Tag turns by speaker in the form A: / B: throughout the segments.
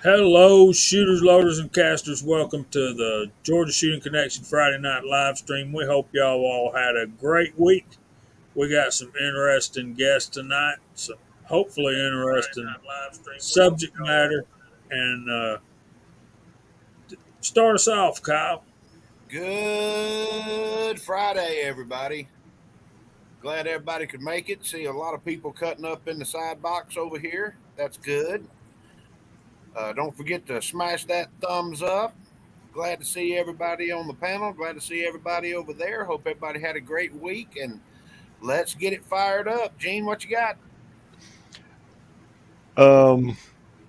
A: Hello, shooters, loaders, and casters. Welcome to the Georgia Shooting Connection Friday night live stream. We hope y'all all had a great week. We got some interesting guests tonight, some hopefully interesting subject matter. And start us off, Kyle.
B: Good Friday, everybody. Glad everybody could make it. See a lot of people cutting up in the side box over here. That's good. Don't forget to smash that thumbs up. Glad to see everybody on the panel. Glad to see everybody over there. Hope everybody had a great week. And let's get it fired up. Gene, what you got?
C: Um,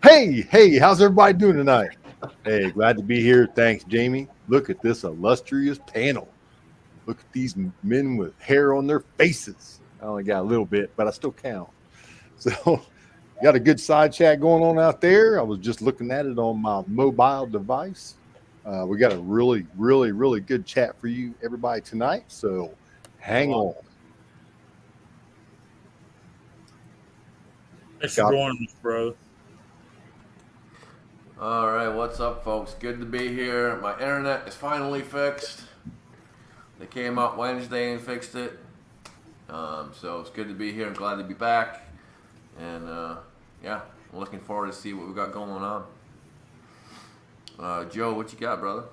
C: hey, how's everybody doing tonight? Hey, glad to be here. Thanks, Jamie. Look at this illustrious panel. Look at these men with hair on their faces. I only got a little bit, but I still count. So, got a good side chat going on out there. I was just looking at it on my mobile device. We got a really good chat for you, everybody, tonight. So, hang on.
A: Thanks for joining us, bro.
D: All right, what's up, folks? Good to be here. My internet is finally fixed. They came out Wednesday and fixed it. So it's good to be here. I'm glad to be back. And yeah, I'm looking forward to see what we got going on. Joe, what you got, brother?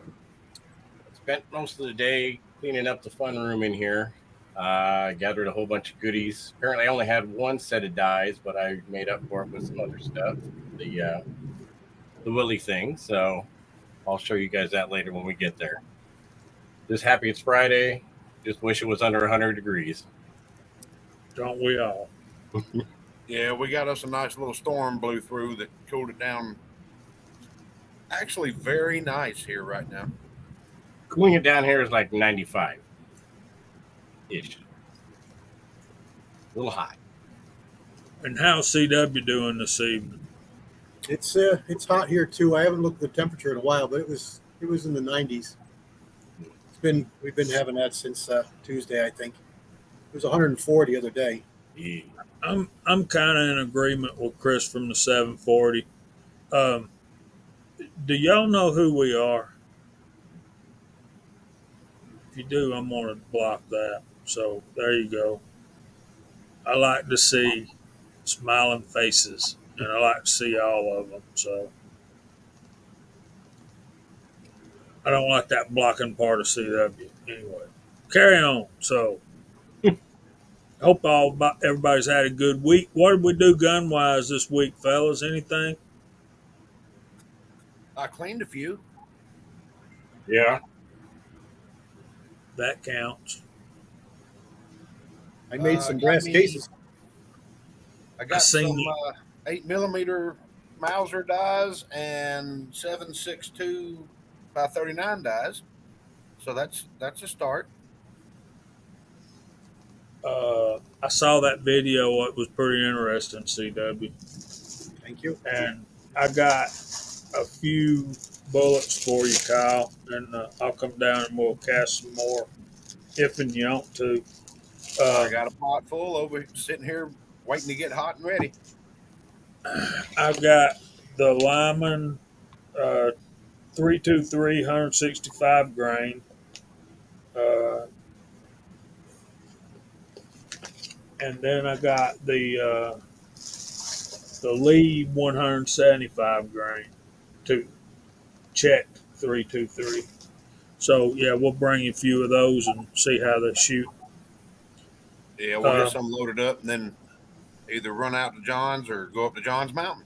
E: Spent most of the day cleaning up the fun room in here. Gathered a whole bunch of goodies. Apparently, I only had one set of dies, but I made up for it with some other stuff. The Willie thing. So I'll show you guys that later when we get there. Just happy it's Friday. Just wish it was under 100 degrees.
A: Don't we all?
B: Yeah, we got us a nice little storm blew through that cooled it down. Actually, very nice here right now.
E: Cooling it down here is like 95-ish. A little hot.
A: And how's CW doing this evening?
F: It's hot here too. I haven't looked at the temperature in a while, but it was in the 90s. We've been having that since Tuesday, I think. It was 104 the other day.
E: Yeah.
A: I'm kind of in agreement with Chris from the 740. Do y'all know who we are? If you do, I'm going to block that. So there you go. I like to see smiling faces, and I like to see all of them. So I don't like that blocking part of CW. Anyway, carry on. So hope everybody's had a good week. What did we do gun wise this week, fellas? Anything?
B: I cleaned a few.
E: Yeah.
A: That counts.
F: I made some brass cases.
B: I got some 8mm Mauser dies and 7.62 by 39 dies. So that's a start.
A: I saw that video. It was pretty interesting, CW.
F: Thank you.
A: And I got a few bullets for you, Kyle, and I'll come down and we'll cast some more if and you want to.
B: I got a pot full over sitting here waiting to get hot and ready.
A: I've got the Lyman 323 165 grain. And then I got the Lee 175 grain to check 323. So yeah, we'll bring you a few of those and see how they shoot.
B: Yeah, we'll get some loaded up and then either run out to John's or go up to John's Mountain.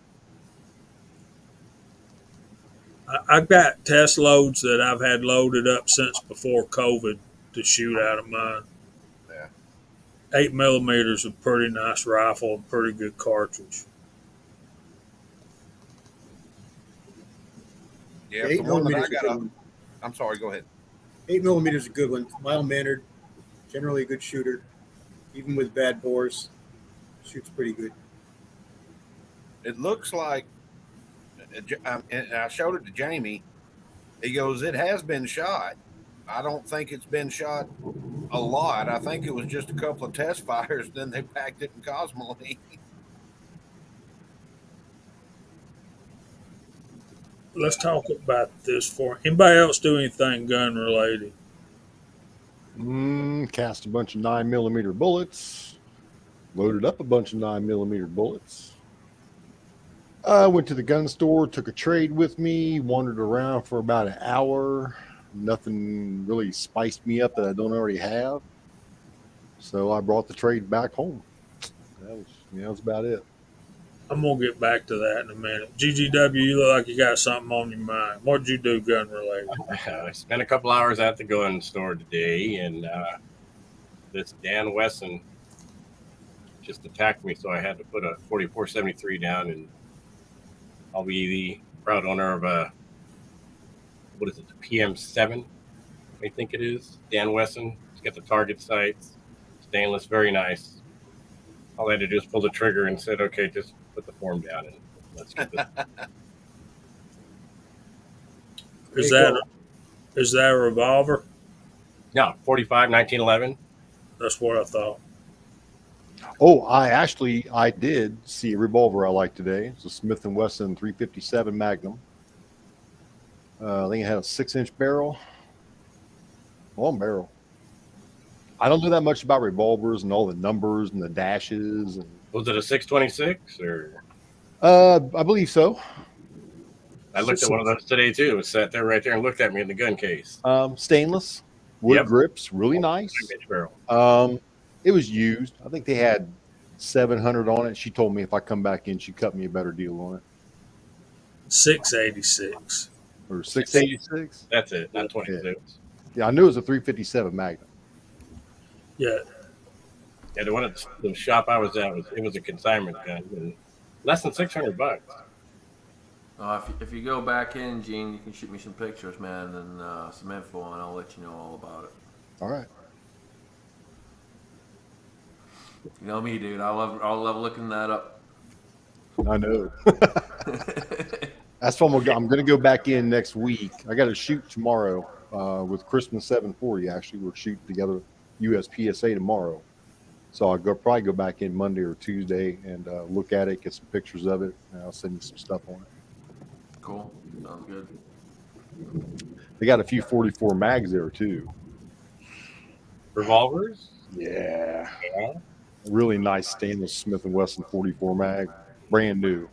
A: I've got test loads that I've had loaded up since before COVID to shoot out of mine.
B: Yeah.
A: 8mm is a pretty nice rifle and pretty good cartridge.
B: Yeah, the one that I got. I'm sorry, go ahead.
F: 8mm is a good one. Mild mannered, generally a good shooter, even with bad bores. Shoots pretty good.
B: It looks like, and I showed it to Jamie. He goes, "It has been shot." I don't think it's been shot a lot. I think it was just a couple of test fires. Then they packed it in Cosmoline.
A: let's talk about this for anybody else do anything gun related.
C: Cast a bunch of 9mm bullets. Loaded up a bunch of 9mm bullets. I went to the gun store, took a trade with me, wandered around for about an hour. Nothing really spiced me up that I don't already have. So I brought the trade back home. That's about it.
A: I'm gonna get back to that in a minute. GGW, you look like you got something on your mind. What did you do gun related?
E: I spent a couple hours at the gun store today, and this Dan Wesson just attacked me, so I had to put a 4473 down, and I'll be the proud owner of a, what is it, the PM7, I think it is. Dan Wesson. It's got the target sights, stainless, very nice. All I had to do is pull the trigger and said, okay, just put the form down and let's get this.
A: Is that a revolver?
E: No, 45, 1911.
A: That's what I thought.
C: Oh, I did see a revolver I like today. It's a Smith & Wesson 357 Magnum. I think it had a 6-inch barrel. Long barrel. I don't know that much about revolvers and all the numbers and the dashes. And
E: Was it a 626 or?
C: I believe so.
E: I looked at one of those today too. It was sat there right there and looked at me in the gun case.
C: Stainless wood
E: Yep.
C: grips, really nice.
E: 6-inch barrel.
C: It was used. I think they had 700 on it. She told me if I come back in, she'd cut me a better deal on it.
A: 686.
C: Or 686.
E: That's it, not 26.
C: Yeah, I knew it was a 357 Magnum.
A: Yeah.
E: Yeah, the one at the shop I was at it was a consignment gun, and less than $600.
D: If you go back in, Gene, you can shoot me some pictures, man, and some info, and I'll let you know all about it.
C: All right.
D: You know me, dude. I love looking that up.
C: I know. That's why I'm going to go back in next week. I got to shoot tomorrow with Christmas 740. Actually, we're shooting together USPSA tomorrow. So I'll probably go back in Monday or Tuesday and look at it, get some pictures of it, and I'll send you some stuff on it.
D: Cool. Sounds good.
C: They got a few 44 mags there too.
E: Revolvers?
C: Yeah.
E: Yeah.
C: Really nice stainless Smith & Wesson 44 mag, brand new.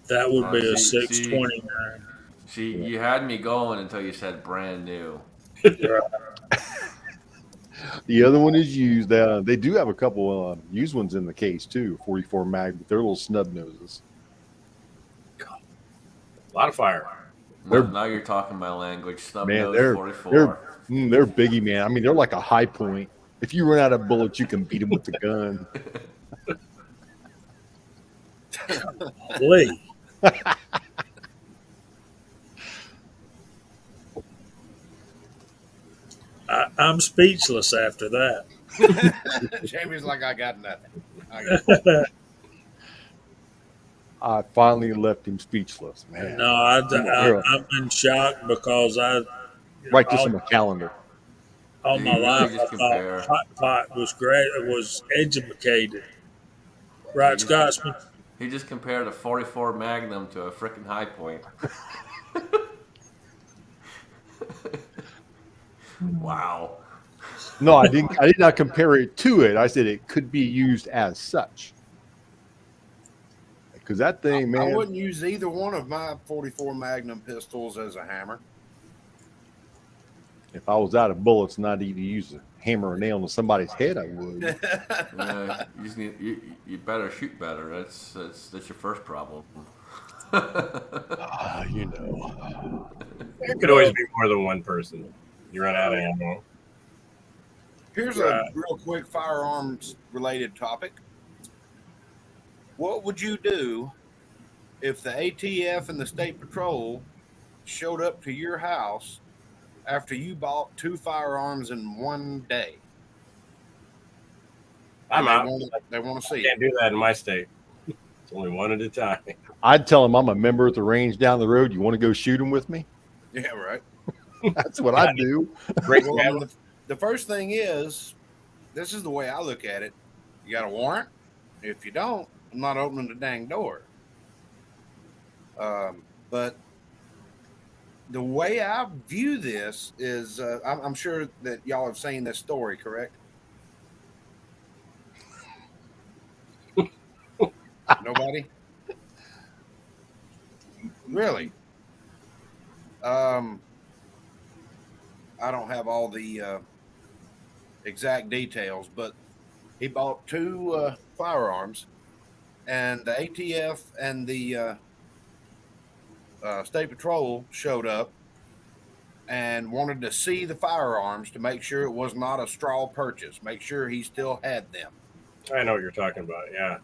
A: That would be a
D: See-
A: 629.
D: See, you had me going until you said brand new.
C: The other one is used. They do have a couple used ones in the case too, 44 mag, but they're little snub noses.
E: A lot of fire.
D: Now you're talking my language. Snub
C: Man,
D: nose
C: they're
D: 44.
C: they're biggie, man. I mean, they're like a high point. If you run out of bullets, you can beat them with the gun.
A: Lee. I'm speechless after that.
B: Jamie's like, I got nothing.
C: I finally left him speechless, man.
A: No, I'm in shock because
C: Write this on my calendar.
A: all
D: You
A: my
D: really
A: life
D: just
A: I
D: compare.
A: thought hot pot was great. It was educated. Right, Scotsman?
D: He just compared a 44 Magnum to a freaking high point. Wow.
C: No, I didn't. I did not compare it to it. I said it could be used as such. Because that thing,
B: I
C: man.
B: wouldn't use either one of my 44 Magnum pistols as a hammer.
C: If I was out of bullets and I needed to use a hammer or nail into somebody's head, I would.
D: You just need you better shoot better. That's your first problem.
C: You know.
E: There could always be more than one person. You run out of ammo.
B: Here's a real quick firearms related topic. What would you do if the ATF and the State Patrol showed up to your house after you bought 2 firearms in one day?
E: I'm out.
B: They want to see
E: Can't
B: it.
E: do that in my state. It's only one at a time.
C: I'd tell them I'm a member at the range down the road. You want to go shoot them with me?
B: Yeah, right.
C: That's what I'd do.
E: Great
B: Well,
E: ammo.
B: the first thing is, this is the way I look at it. You got a warrant? If you don't, I'm not opening the dang door. But the way I view this is, I'm sure that y'all have seen this story, correct? Nobody? Really? I don't have all the exact details, but he bought two firearms, and the ATF and the State Patrol showed up and wanted to see the firearms to make sure it was not a straw purchase, make sure he still had them.
E: I know what you're talking about. Yeah.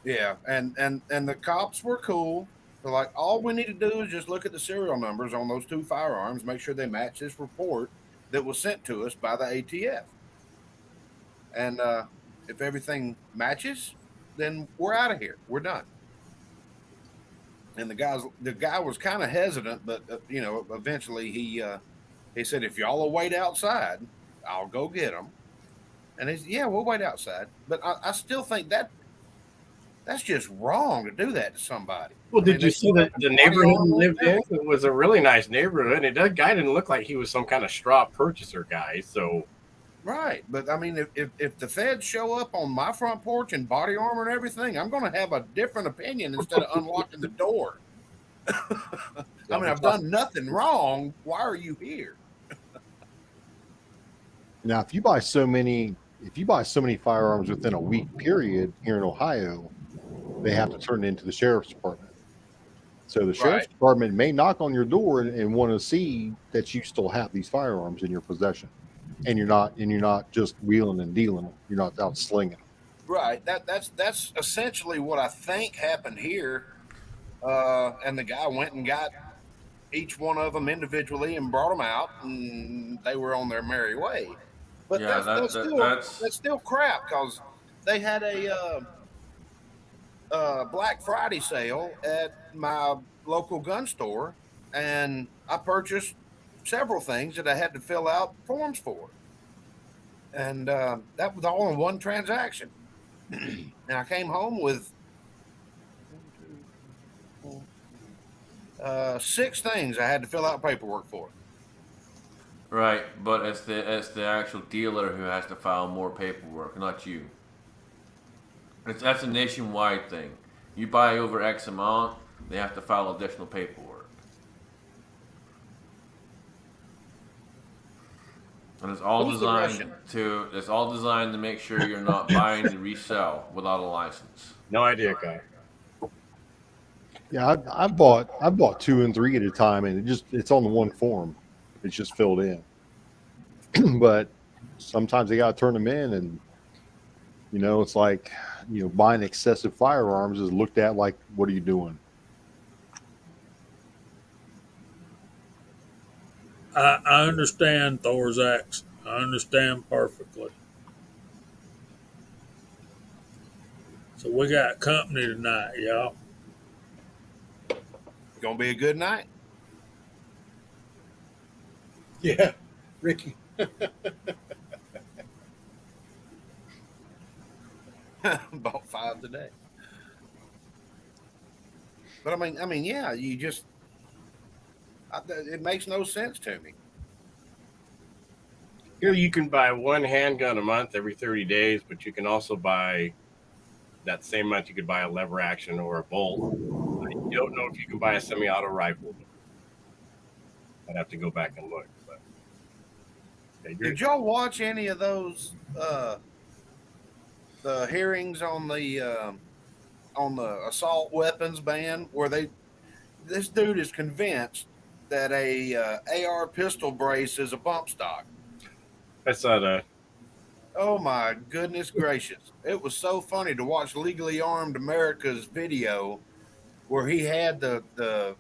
B: Yeah, and the cops were cool. They're like, all we need to do is just look at the serial numbers on those two firearms, make sure they match this report that was sent to us by the ATF. And if everything matches, then we're out of here. We're done. And the guy was kind of hesitant, but eventually he said, if y'all will wait outside, I'll go get them. And he said, yeah, we'll wait outside. But I still think that's just wrong to do that to somebody.
E: Well, did you see the neighborhood he lived in?
B: Everything.
E: It was a really nice neighborhood, and that guy didn't look like he was some kind of straw purchaser guy. So,
B: Right. But I mean, if the feds show up on my front porch in body armor and everything, I'm going to have a different opinion instead of unlocking the door. I mean, I've done nothing wrong. Why are you here?
C: Now, if you buy so many firearms within a week period here in Ohio, they have to turn it into the sheriff's department. So the sheriff's department may knock on your door and want to see that you still have these firearms in your possession, and you're not just wheeling and dealing them. You're not out slinging them.
B: Right. That's essentially what I think happened here. And the guy went and got each one of them individually and brought them out, and they were on their merry way. But
D: Yeah,
B: that's still crap, because they had a Black Friday sale at my local gun store, and I purchased several things that I had to fill out forms for, and that was all in one transaction. And I came home with 6 things I had to fill out paperwork for.
D: right, but it's the actual dealer who has to file more paperwork, not you. That's a nationwide thing. You buy over X amount, they have to file additional paperwork. And it's all
B: Who's the
D: designed
B: Russian?
D: to make sure you're not buying to resell without a license.
E: no idea, guy.
C: Yeah, I've bought 2 and 3 at a time, and it's on the one form. It's just filled in. But sometimes they got to turn them in, and it's like buying excessive firearms is looked at like, what are you doing?
A: I understand Thor's acts. I understand perfectly. So we got company tonight, y'all.
B: Gonna be a good night.
F: Yeah, Ricky.
B: Bought 5 today. But I mean, yeah, it makes no sense to me.
E: Here you can buy one handgun a month every 30 days, but you can also buy that same month you could buy a lever action or a bolt. I don't know if you can buy a semi-auto rifle. I'd have to go back and look. But
B: Did y'all watch any of those the hearings on the assault weapons ban, where this dude is convinced that a AR pistol brace is a bump stock?
E: I saw that.
B: Oh my goodness gracious! It was so funny to watch Legally Armed America's video, where he had the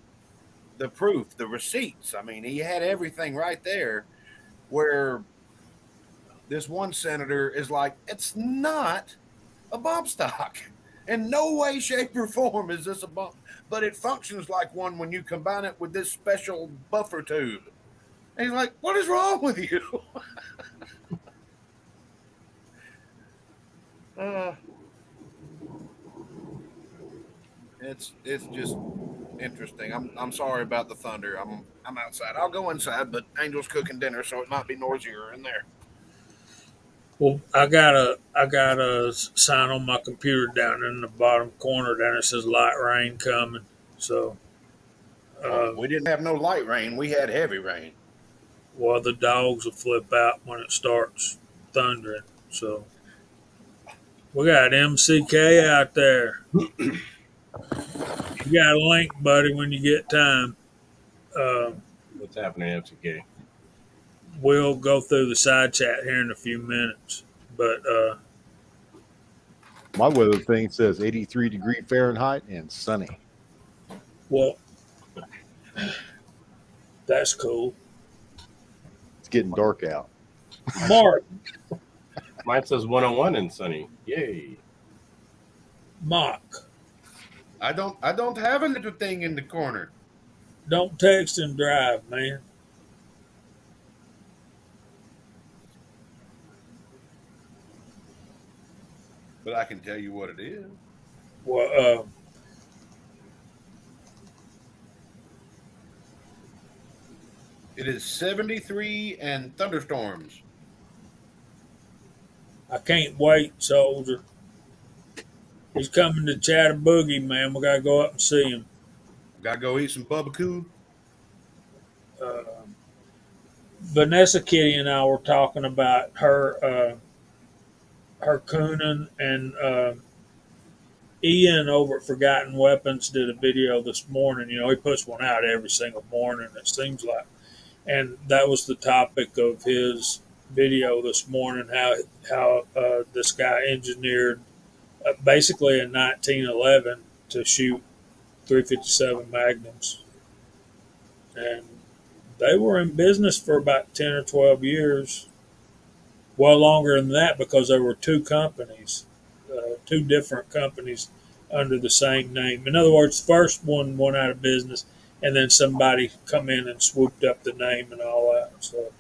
B: proof, the receipts. I mean, he had everything right there. Where this one senator is like, it's not a bump stock. In no way, shape, or form is this a bump, but it functions like one when you combine it with this special buffer tube. And he's like, what is wrong with you? It's just Interesting. I'm sorry about the thunder. I'm outside. I'll go inside, but Angel's cooking dinner, so it might be noisier in there.
A: Well, I got a sign on my computer down in the bottom corner. Down it says light rain coming. So,
B: We didn't have no light rain. We had heavy rain.
A: well, the dogs will flip out when it starts thundering. So we got MCK out there. You got a link, buddy, when you get time. Uh,
E: What's happening, MCK?
A: we'll go through the side chat here in a few minutes. But
C: My weather thing says 83-degree Fahrenheit and sunny.
A: well, that's cool.
C: It's getting dark out.
A: Mark,
E: Mine says 101 and sunny. Yay.
A: Mock,
B: I don't have a little thing in the corner.
A: don't text and drive, man.
B: But I can tell you what it is.
A: Well,
B: It is 73 and thunderstorms.
A: I can't wait, soldier. He's coming to Chattaboogie, man. We gotta go up and see him.
B: Gotta go eat some barbecue.
A: Uh, Vanessa Kitty and I were talking about her cooning, and Ian over at Forgotten Weapons did a video this morning. You know, he puts one out every single morning, it seems like. And that was the topic of his video this morning, how this guy engineered basically in 1911 to shoot 357 Magnums. And they were in business for about 10 or 12 years. Well, longer than that, because there were two companies, two different companies under the same name. In other words, the first one went out of business, and then somebody come in and swooped up the name and all that. So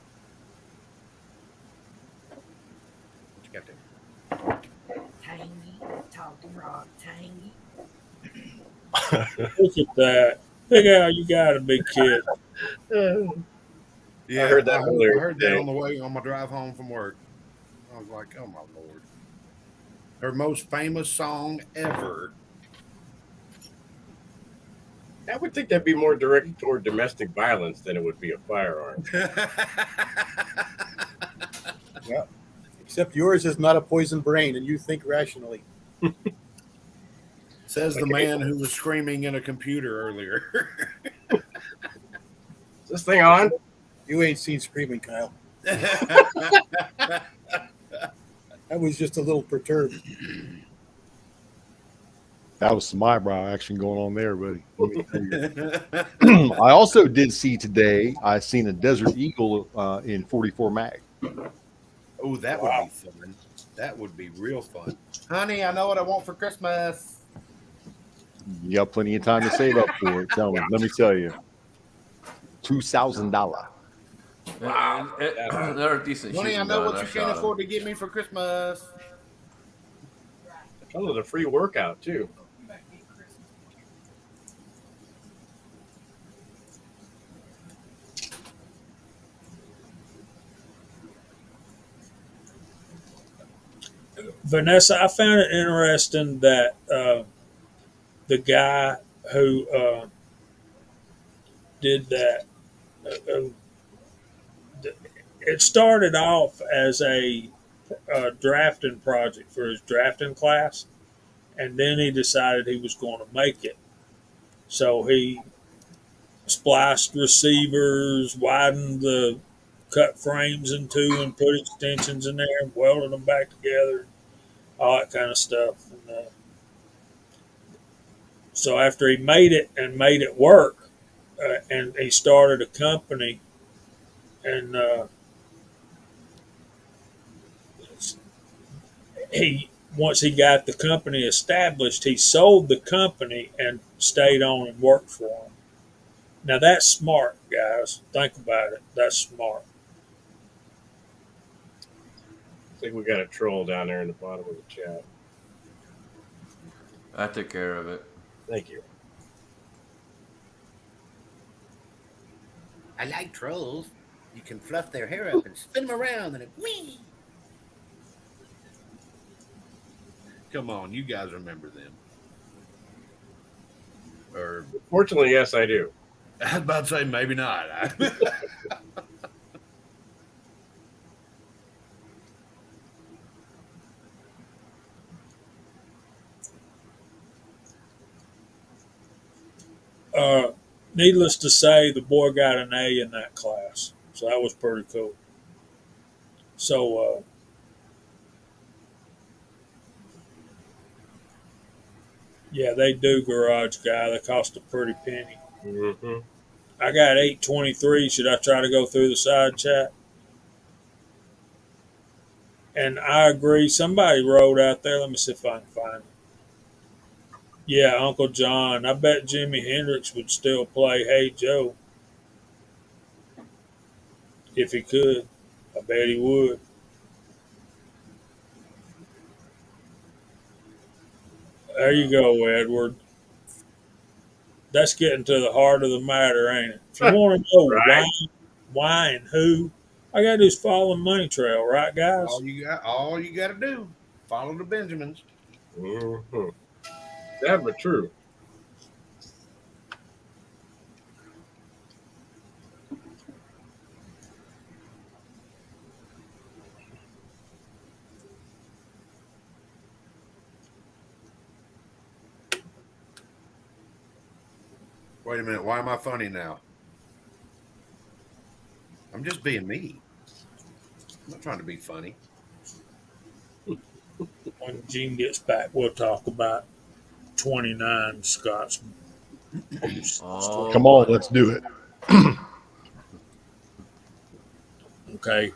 B: What you got there?
G: Tangy, talking rock, tangy.
A: look at that. Big Al, you gotta be kidding.
B: Yeah,
E: I heard that earlier
B: I heard that
E: today.
B: on the way on my drive home from work. I was like, oh my lord. Her most famous song ever.
E: I would think that'd be more directed toward domestic violence than it would be a firearm.
F: Except yours is not a poison brain, and you think rationally.
B: Says the man who was screaming in a computer earlier.
E: Is this thing on?
F: You ain't seen screaming, Kyle. I was just a little perturbed.
C: That was some eyebrow action going on there, buddy. Let me tell you. I also did see today, I seen a Desert Eagle in 44 mag.
B: Oh, that would be fun. That would be real fun. Honey, I know what I want for Christmas.
C: You got plenty of time to save up for it. Tell me, let me tell you. $2,000.
D: Wow. They're a decent
B: Honey, I
D: shooting
B: know
D: gun.
B: what
D: I
B: you
D: shot
B: can't
D: 'em.
B: afford to get me for Christmas.
E: Comes with a free workout too.
A: Vanessa, I found it interesting that the guy who did that, uh, it started off as a drafting project for his drafting class, and then he decided he was going to make it. So he spliced receivers, widened the cut frames in two, and put extensions in there, and welded them back together, all that kind of stuff. And, so after he made it and made it work, and he started a company, and he once he got the company established, he sold the company and stayed on and worked for him. Now that's smart, guys. Think about it. That's smart.
E: I think we got a troll down there in the bottom of the chat.
D: I took care of it.
E: Thank you.
B: I like trolls. You can fluff their hair up and spin them around and it whee. Come on, you guys remember them. Or
E: Fortunately, yes, I do.
B: I was about to say maybe not.
A: Needless to say, the boy got an A in that class, so that was pretty cool. So, yeah, they do Garage Guy. They cost a pretty penny.
E: Mm-hmm.
A: I got 823. Should I try to go through the side chat? And I agree. Somebody wrote out there. Let me see if I can find it. Yeah, Uncle John. I bet Jimi Hendrix would still play Hey Joe if he could. I bet he would. There you go, Edward. That's getting to the heart of the matter, ain't it? If you want to know
E: Right.
A: why, and who, I got to do is follow the money trail, right, guys?
B: all you got to do, follow the Benjamins.
E: Mm-hmm. Sad but true.
B: Wait a minute, why am I funny now? I'm just being me. I'm not trying to be funny.
A: When Gene gets back, we'll talk about 29 Scotsman.
D: Oh,
C: Come on, let's do it.
A: Okay.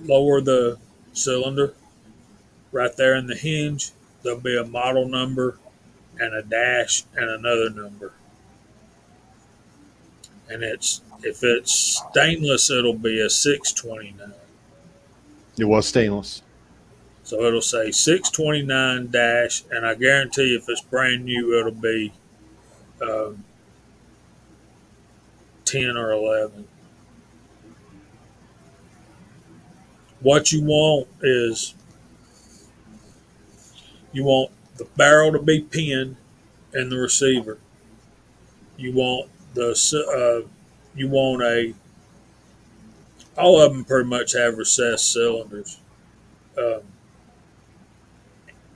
A: Lower the cylinder. Right there in the hinge, there'll be a model number and a dash and another number. And if it's stainless, it'll be a 629.
C: It was stainless.
A: So it'll say 629 dash, and I guarantee if it's brand new, it'll be um, 10 or 11. What you want is you want the barrel to be pinned and the receiver. You want you want a all of them pretty much have recessed cylinders. Um,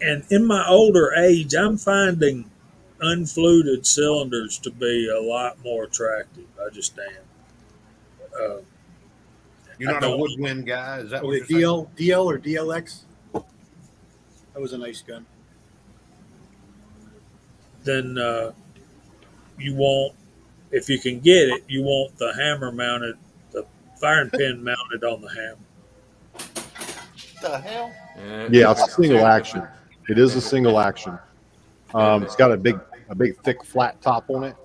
A: and in my older age, I'm finding unfluted cylinders to be a lot more attractive. I just am. Uh,
B: You're
A: I
B: not a
A: don't.
B: woodwind guy, is that what
F: Okay,
B: you're saying?
F: DL or DLX. That was a nice gun.
A: Then you want, if you can get it, you want the hammer mounted, the firing pin mounted on the hammer.
B: The hell?
C: Yeah,
D: if
C: it's a single
D: too-
C: action. It is a
D: if
C: single action.
D: if
C: It's got a big, thick, flat top on it.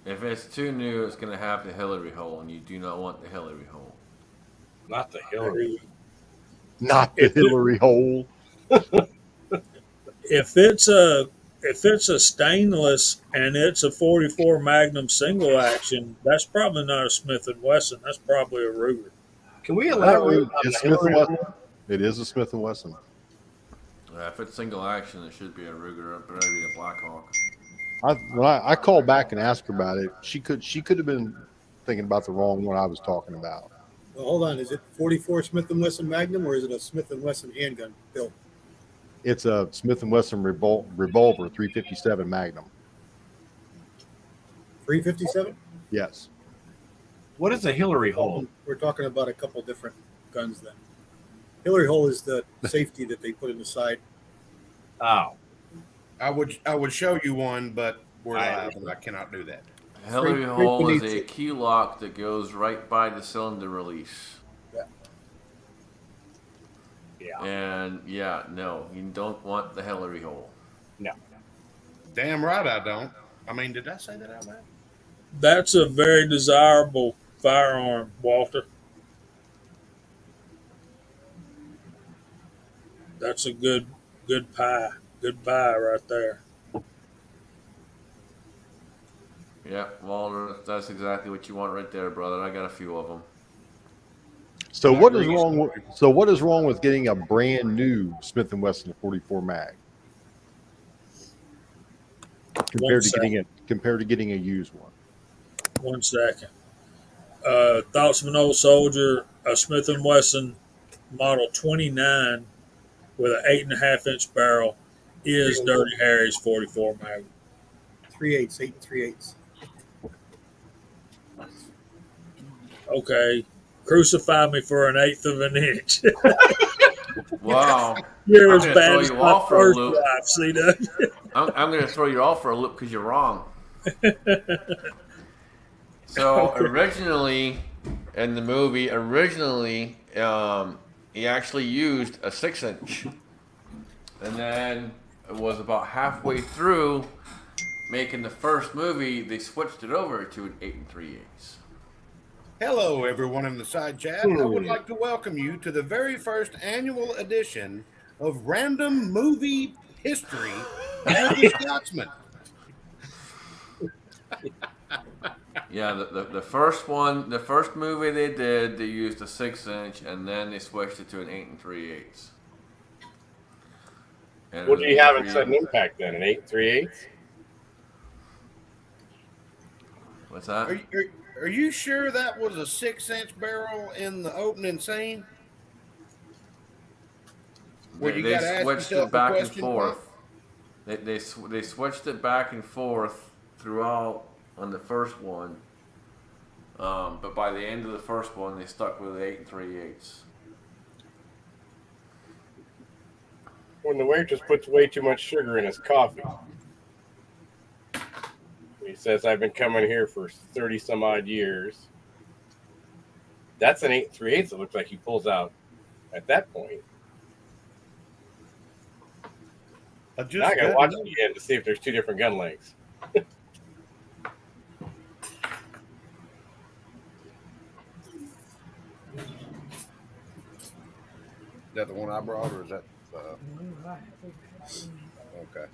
D: if it's too new, it's gonna have the Hillary hole, and you do not want the Hillary hole.
E: Not the Hillary.
C: Not the
A: If, it,
C: Hillary hole.
A: if it's a if it's a stainless and it's a 44 Magnum single action, that's probably not a Smith and Wesson. That's probably a Ruger.
E: Can we elaborate on
C: It's
E: the
C: Smith and
E: Hillary
C: Wesson.
E: hole?
C: It is a Smith and Wesson.
D: If it's single action, it should be a Ruger, but maybe a Blackhawk.
C: When I called back and asked her about it, she could have been thinking about the wrong one I was talking about.
F: Well, hold on. Is it 44 Smith and Wesson Magnum or is it a Smith and Wesson handgun built?
C: It's a Smith and Wesson revolver 357 Magnum.
F: 357.
C: Yes.
E: What is a Hillary hole?
F: We're talking about a couple different guns then. Hillary hole is the safety that they put in the side.
E: Oh,
B: I would show you one, but we're
E: I
B: live and I cannot do that.
D: Hillary
F: Straight
D: hole is
F: beneath
D: a
F: it.
D: key lock that goes right by the cylinder release.
E: yeah.
D: And yeah, no, you don't want the Hillary hole.
E: No.
B: Damn right I don't. I mean, did I say that out loud?
A: That's a very desirable firearm, Walter. That's a good pie. Good buy right there.
D: Yeah, well, that's exactly what you want right there, brother. I got a few of them.
C: So
B: And I
C: what is
B: agree.
C: wrong with what is wrong with getting a brand new Smith and Wesson 44 mag
A: One
C: compared to getting a used one?
A: 1 second. Thoughts of an Old Soldier, a Smith and Wesson Model 29 with an 8.5 inch barrel is Dirty Harry's 44 Magnum.
F: 3/8, 8 3/8.
A: Okay, crucify me for an eighth of an inch.
D: Wow.
A: You're
D: I'm
A: as
D: going to
A: bad
D: throw
A: as
D: you
A: my
D: off for a
A: first
D: loop.
A: wife, CW.
D: I'm going to throw you off for a loop because you're wrong. So originally, in the movie, he actually used a 6-inch, and then it was about halfway through making the first movie, they switched it over to an 8 3/8.
B: Hello, everyone in the side chat. I would like to welcome you to the very first annual edition of Random Movie History with the Scotsman.
D: Yeah, the first one, the first movie they did, they used a 6-inch, and then they switched it to an 8 3/8. And it
E: What
D: was
E: do you
D: an
E: have
D: 8
E: in sudden
D: 3/8.
E: impact then? An 8 3/8?
D: What's that?
B: Are you sure that was a 6-inch barrel in the opening scene? Where you
D: They
B: got to ask
D: switched it
B: yourself the
D: back and
B: question,
D: forth.
B: huh?
D: They switched it back and forth throughout on the first one. But by the end of the first one, they stuck with 8 3/8.
E: When the waitress puts way too much sugar in his coffee. He says, I've been coming here for 30 some odd years. That's an 8 3/8. It looks like he pulls out at that point. Now I gotta watch it again to see if there's two different gun lengths.
B: Is that the one I brought, or is that? Okay.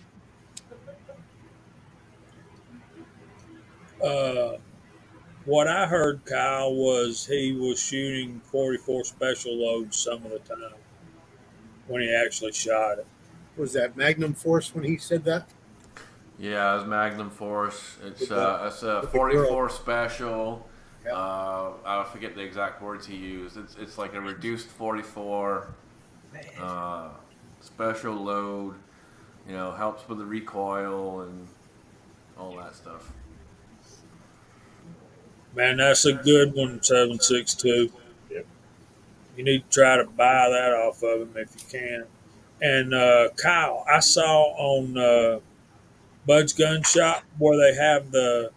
A: What I heard, Kyle, was he was shooting 44 special loads some of the time when he actually shot it.
F: Was that Magnum Force when he said that?
D: Yeah, it was Magnum Force. It's
F: With
D: it's a
F: with the
D: 44
F: girl.
D: special.
F: Yeah.
D: I forget the exact words he used. It's like a reduced 44 special load. You know, helps with the recoil and all that stuff.
A: Man, that's a good one, 7.62.
E: Yep.
A: You need to try to buy that off of him if you can. And Kyle, I saw on Bud's Gun Shop where they have the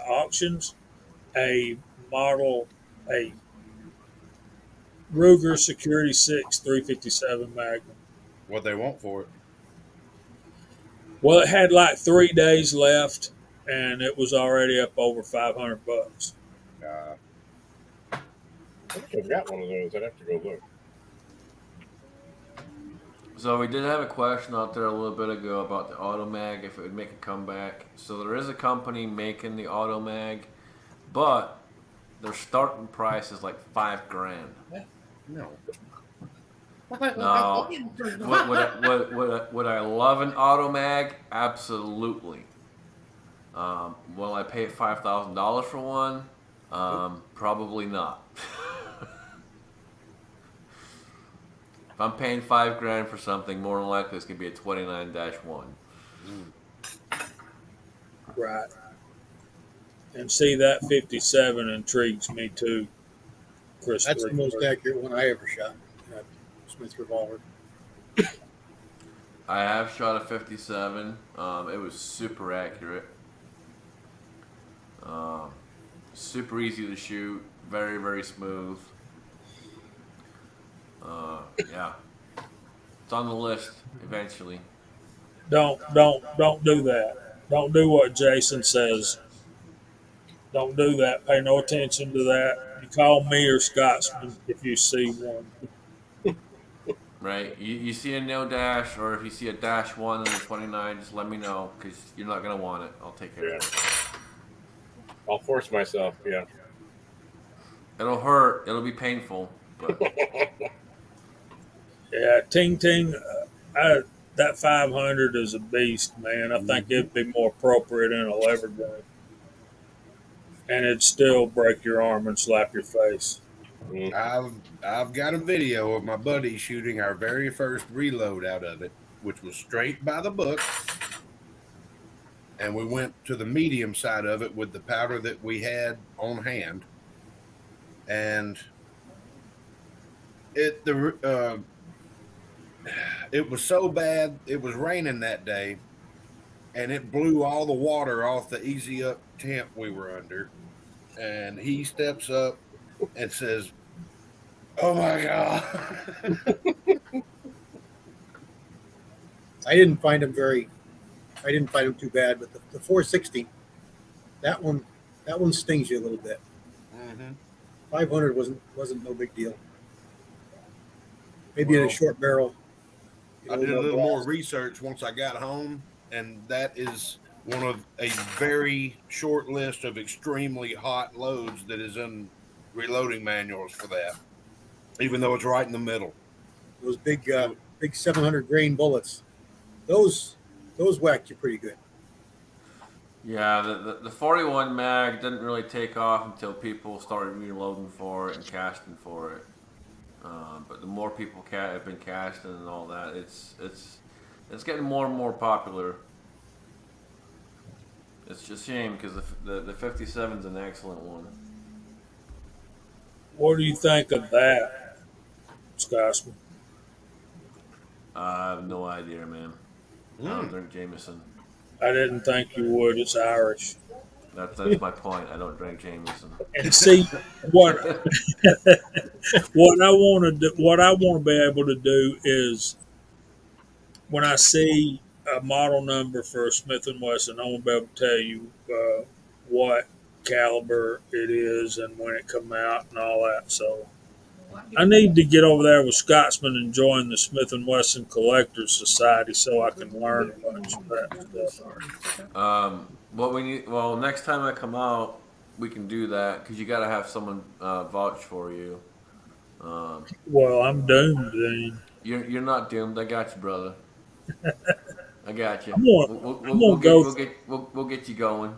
A: auctions a model a Ruger Security 6 357 Magnum.
B: What they want for it?
A: Well, it had like 3 days left, and it was already up over $500.
E: I think I've got one of those. I'd have to go look.
D: So we did have a question out there a little bit ago about the Automag, if it would make a comeback. So there is a company making the Automag, but their starting price is like $5,000.
B: No.
D: Now, would I love an Automag? Absolutely. Will I pay $5,000 for one? Probably not. If I'm paying $5,000 for something, more than likely it's gonna be a 29-1.
A: Right. And see, that 57 intrigues me too, Chris.
F: That's the most accurate one I ever shot. Smith revolver.
D: I have shot a 57. It was super accurate. Super easy to shoot. Very, very smooth. Yeah. It's on the list eventually.
A: Don't do that. Don't do what Jason says. Don't do that. Pay no attention to that. You call me or Scotsman if you see one.
D: Right? You see a no dash, or if you see a -1 in the 29, just let me know, because you're not going to want it. I'll take care of it.
E: I'll force myself. Yeah.
D: It'll hurt. It'll be painful, but
A: Yeah, Ting Ting, that 500 is a beast, man. I think it'd be more appropriate in a lever gun, and it'd still break your arm and slap your face.
E: Mm.
B: I've got a video of my buddy shooting our very first reload out of it, which was straight by the book. And we went to the medium side of it with the powder that we had on hand. And it was so bad. It was raining that day, and it blew all the water off the easy up tent we were under. And he steps up and says, "Oh my god!"
F: I didn't find them too bad, but the 460, that one stings you a little bit.
B: Mm-hmm.
F: 500 wasn't no big deal. Maybe in a short barrel.
B: I did a little more research once I got home, and that is one of a very short list of extremely hot loads that is in reloading manuals for that, even though it's right in the middle.
F: Those big 700 grain bullets, those whacked you pretty good.
D: yeah, the 41 mag didn't really take off until people started reloading for it and casting for it. But the more people have been casting and all that, it's getting more and more popular. It's just a shame because the 57 is an excellent one.
A: What do you think of that, Scotsman?
D: I have no idea, man. I don't drink Jameson.
A: I didn't think you would. It's Irish.
D: That's my point. I don't drink Jameson.
A: And see what what I want to be able to do is when I see a model number for a Smith and Wesson, I want to be able to tell you what caliber it is and when it come out and all that. So I need to get over there with Scotsman and join the Smith and Wesson Collectors Society so I can learn a bunch of that stuff.
D: What we need, well, next time I come out, we can do that because you got to have someone vouch for you.
A: Well, I'm doomed then.
D: You're not doomed. I got you, brother. I got you. We'll get you going.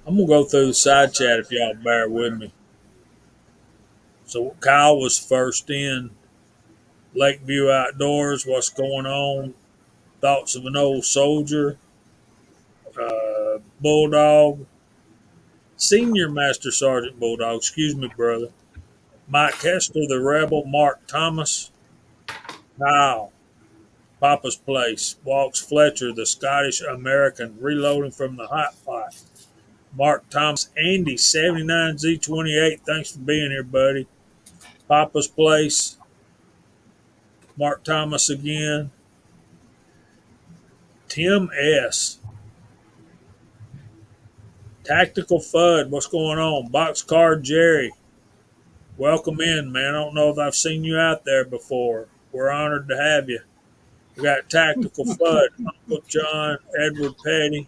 A: I'm gonna go through the side chat if y'all bear with me. So Kyle was first in. Lakeview Outdoors. What's going on? Thoughts of an old soldier. Bulldog. Senior Master Sergeant Bulldog. Excuse me, brother. Mike Hester, the Rebel. Mark Thomas. Kyle. Papa's Place. Walks Fletcher, the Scottish American, reloading from the hot pot. Mark Thomas. Andy, 79Z28. Thanks for being here, buddy. Papa's Place. Mark Thomas again. Tim S. Tactical Fud, what's going on? Boxcar Jerry, welcome in, man. I don't know if I've seen you out there before. We're honored to have you. We got Tactical Fud, Uncle John, Edward Petty.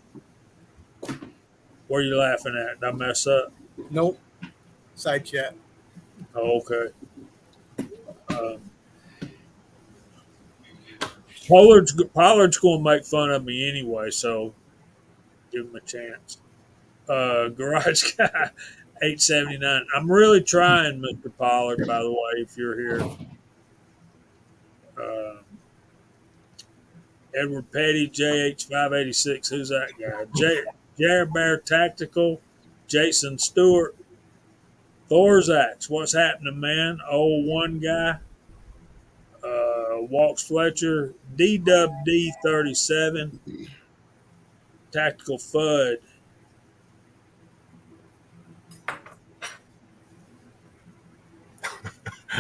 A: What are you laughing at? Did I mess up?
F: Nope. Side chat.
A: Oh, okay. Pollard's going to make fun of me anyway, so give him a chance. Garage Guy 879. I'm really trying, Mr. Pollard, by the way, if you're here. Edward Petty, JH586. Who's that guy? Jared Bear Tactical, Jason Stewart, Thor's Axe. What's happening, man? Old one guy. Walks Fletcher, DWD37, Tactical Fud.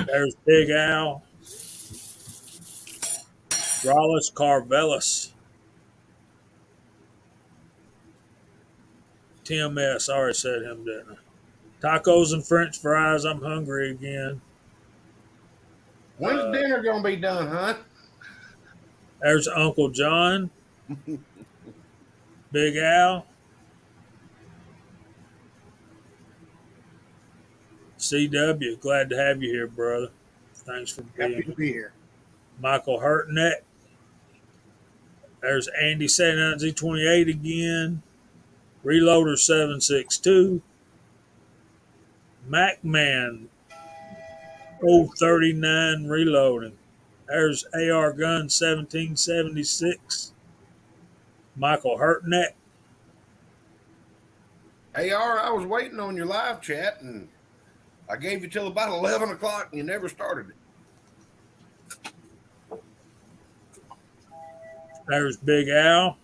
A: There's Big Al. Rallis Carvelis. Tim S. I already said him, didn't I? Tacos and French fries. I'm hungry again.
B: When's dinner going to be done, huh?
A: There's Uncle John. Big Al. CW, glad to have you here, brother. Thanks for
F: Happy
A: being.
F: to be here.
A: Michael Hurtneck. There's Andy 79Z28 again. Reloader 762. MacMan 039 reloading. There's AR Gun 1776. Michael Hurtneck.
B: AR, I was waiting on your live chat, and I gave you till about 11 o'clock, and you never started it.
A: There's Big Al.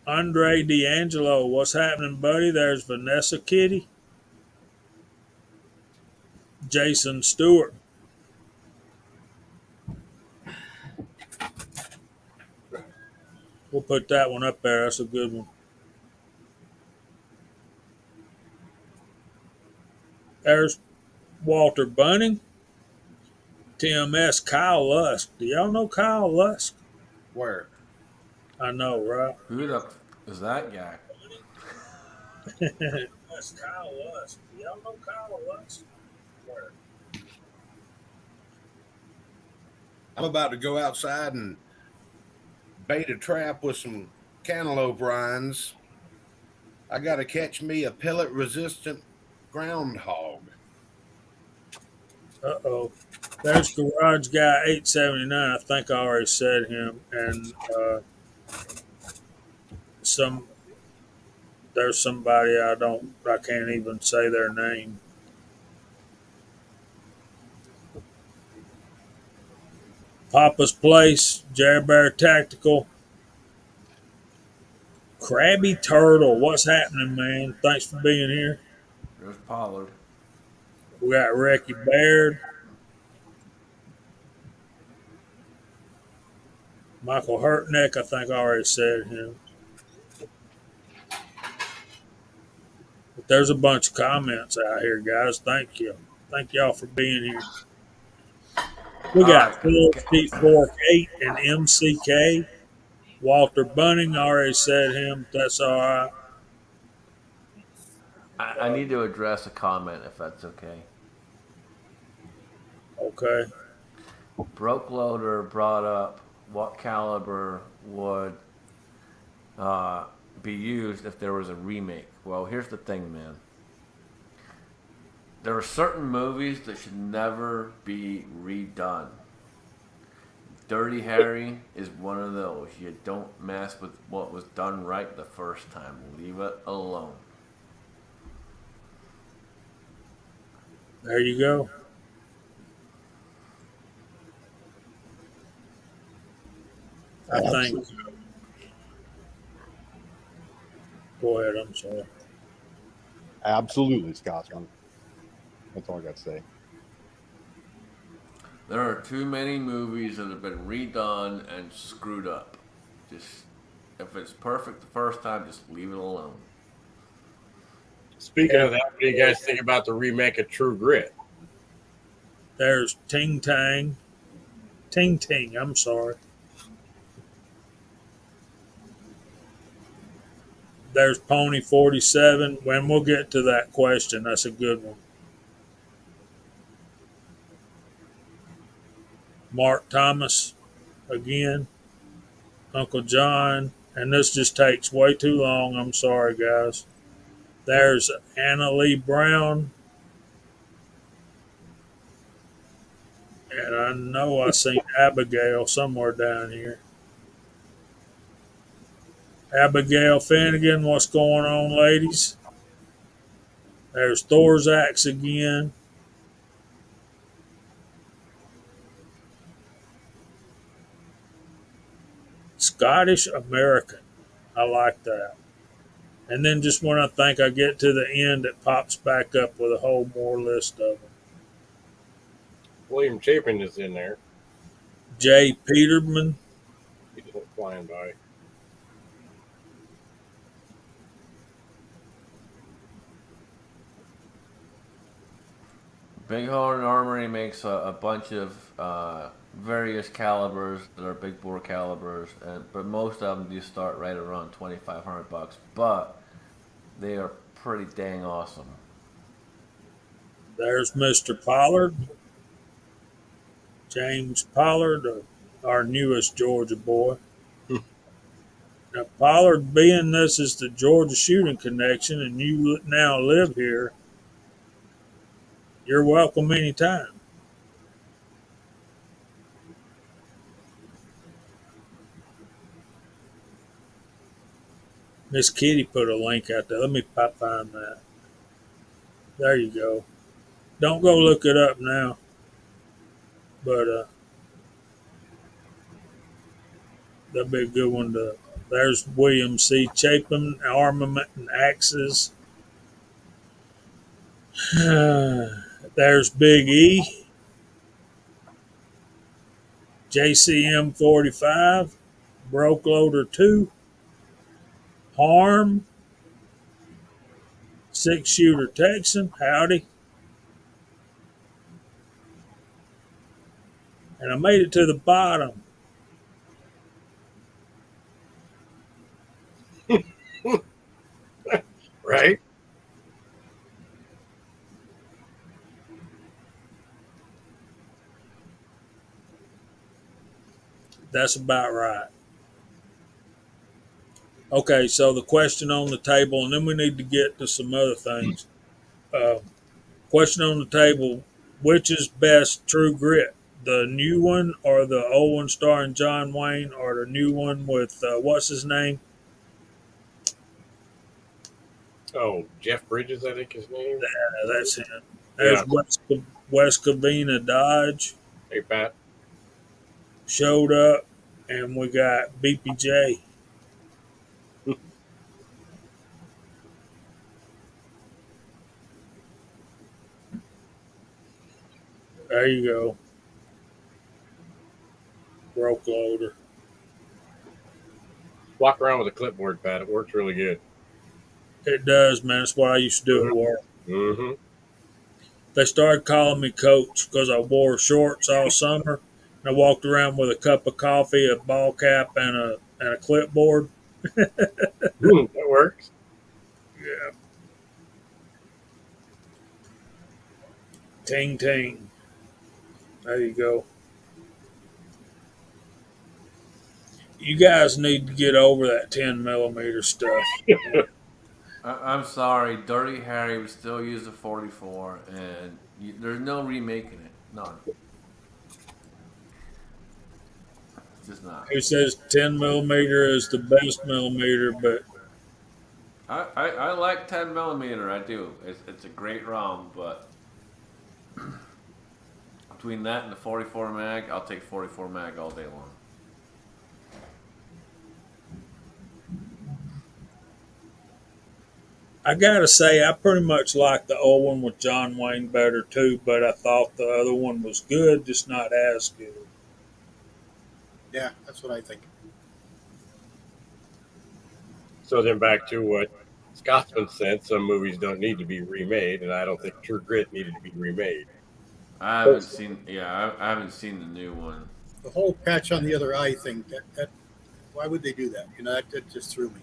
A: Andre D'Angelo, what's happening, buddy? There's Vanessa Kitty. Jason Stewart. We'll put that one up there. That's a good one. There's Walter Bunning. TMS Kyle Lusk. Do y'all know Kyle Lusk?
B: Where?
A: I know, right?
D: Who the is that guy?
A: That's Kyle Lusk. Do y'all know Kyle Lusk? Where?
B: I'm about to go outside and bait a trap with some cantaloupe rinds. I got to catch me a pellet-resistant groundhog.
A: Uh-oh. There's Garage Guy 879. I think I already said him. And there's somebody I can't even say their name. Papa's Place, Jerry Bear Tactical, Krabby Turtle. What's happening, man? Thanks for being here.
D: There's Pollard.
A: We got Ricky Baird, Michael Hurtneck. I think I already said him. But there's a bunch of comments out here, guys. Thank you. Thank y'all for being here. We
D: All
A: got
D: right.
A: Phillips Pete Fork 8 and MCK. Walter Bunning, I already said him. That's all right.
D: I need to address a comment if that's okay.
A: Okay.
D: Broke Loader brought up what caliber would be used if there was a remake. Well, here's the thing, man. There are certain movies that should never be redone. Dirty Harry is one of those. You don't mess with what was done right the first time. Leave it alone.
A: There you go. I think. Go ahead. I'm sorry.
C: Absolutely, Scotsman. That's all I got to say.
D: There are too many movies that have been redone and screwed up. Just if it's perfect the first time, just leave it alone.
E: Speaking of that, what do you guys think about the remake of True Grit?
A: There's Ting Tang. Ting Ting, I'm sorry. There's Pony 47. When we'll get to that question, that's a good one. Mark Thomas, again. Uncle John. And this just takes way too long. I'm sorry, guys. There's Anna Lee Brown. And I know I seen Abigail somewhere down here. Abigail Finnegan, what's going on, ladies? There's Thorzax again. Scottish American. I like that. And then just when I think I get to the end, it pops back up with a whole more list of them.
E: William Chapin is in there.
A: Jay Peterman.
E: He's flying by.
D: Bighorn Armory makes a bunch of various calibers that are big bore calibers, but most of them do start right around $2,500. But they are pretty dang awesome.
A: There's Mr. Pollard, James Pollard, our newest Georgia boy. Now, Pollard, being this is the Georgia Shooting Connection and you now live here, you're welcome anytime. Miss Kitty put a link out there. Let me find that. There you go. Don't go look it up now. But that'd be a good one to. There's William C. Chapin, Armament and Axes. There's Big E, JCM 45, Broke Loader 2, Harm, 6-shooter Texan, howdy. And I made it to the bottom.
E: Right?
A: That's about right. Okay, so the question on the table, and then we need to get to some other things. Question on the table, which is best True Grit? The new one or the old one starring John Wayne, or the new one with, what's his name?
E: Oh, Jeff Bridges, I think his name.
A: That's him. There's
E: Yeah.
A: West Covina Dodge
E: Hey, Pat.
A: showed up, and we got BPJ. There you go. Broke loader.
E: Walk around with a clipboard, Pat. It works really good.
A: It does, man. That's what I used to do at work.
E: Mm-hmm.
A: They started calling me coach because I wore shorts all summer. And I walked around with a cup of coffee, a ball cap, and a clipboard.
E: That works.
A: Yeah. Ting ting. There you go. You guys need to get over that 10mm stuff.
D: I'm sorry, Dirty Harry would still use the 44, and there's no remaking it. None. It's just not.
A: Who says 10mm is the best millimeter, but
D: I like 10mm. I do. It's a great round, but between that and the 44 mag, I'll take 44 mag all day long.
A: I gotta say, I pretty much like the old one with John Wayne better too, but I thought the other one was good, just not as good.
F: Yeah, that's what I think.
E: So then back to what Scotsman said, some movies don't need to be remade, and I don't think True Grit needed to be remade.
D: I haven't seen. Yeah, I haven't seen the new one.
F: The whole patch on the other eye thing, that why would they do that? You know, that just threw me.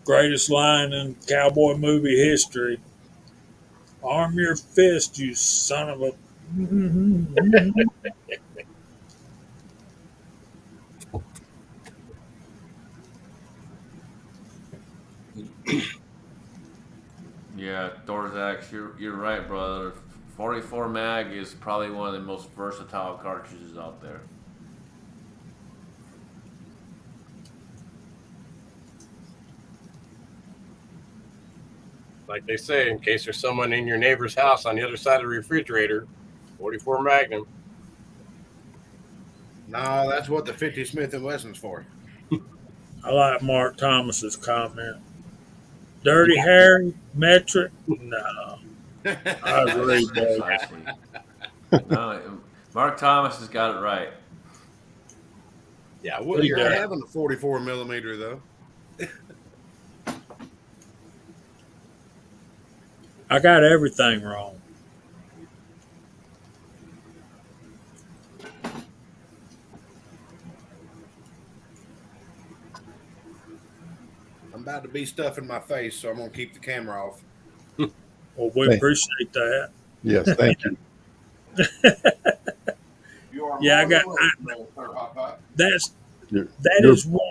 A: Greatest line in cowboy movie history. Arm your fist, you son of a.
D: Yeah, Dorzax, you're right, brother. 44 mag is probably one of the most versatile cartridges out there.
E: Like they say, in case there's someone in your neighbor's house on the other side of the refrigerator, 44 Magnum.
B: No, that's what the 50 Smith & Wesson's for.
A: I like Mark Thomas's comment. Dirty Harry, metric? No. I agree, Dave.
D: Precisely. No, Mark Thomas has got it right.
E: Yeah,
B: Well,
A: Pretty
B: you're
A: dark.
B: having a 44 millimeter though.
A: I got everything wrong.
B: I'm about to be stuffing my face, so I'm gonna keep the camera off.
A: Well, we
C: Thank-
A: appreciate that.
C: Yes, thank you.
B: You are
A: Yeah, I
B: more
A: got
B: than welcome, Sir Hot Pot.
A: that's
C: You're,
A: that
C: you're,
A: is one.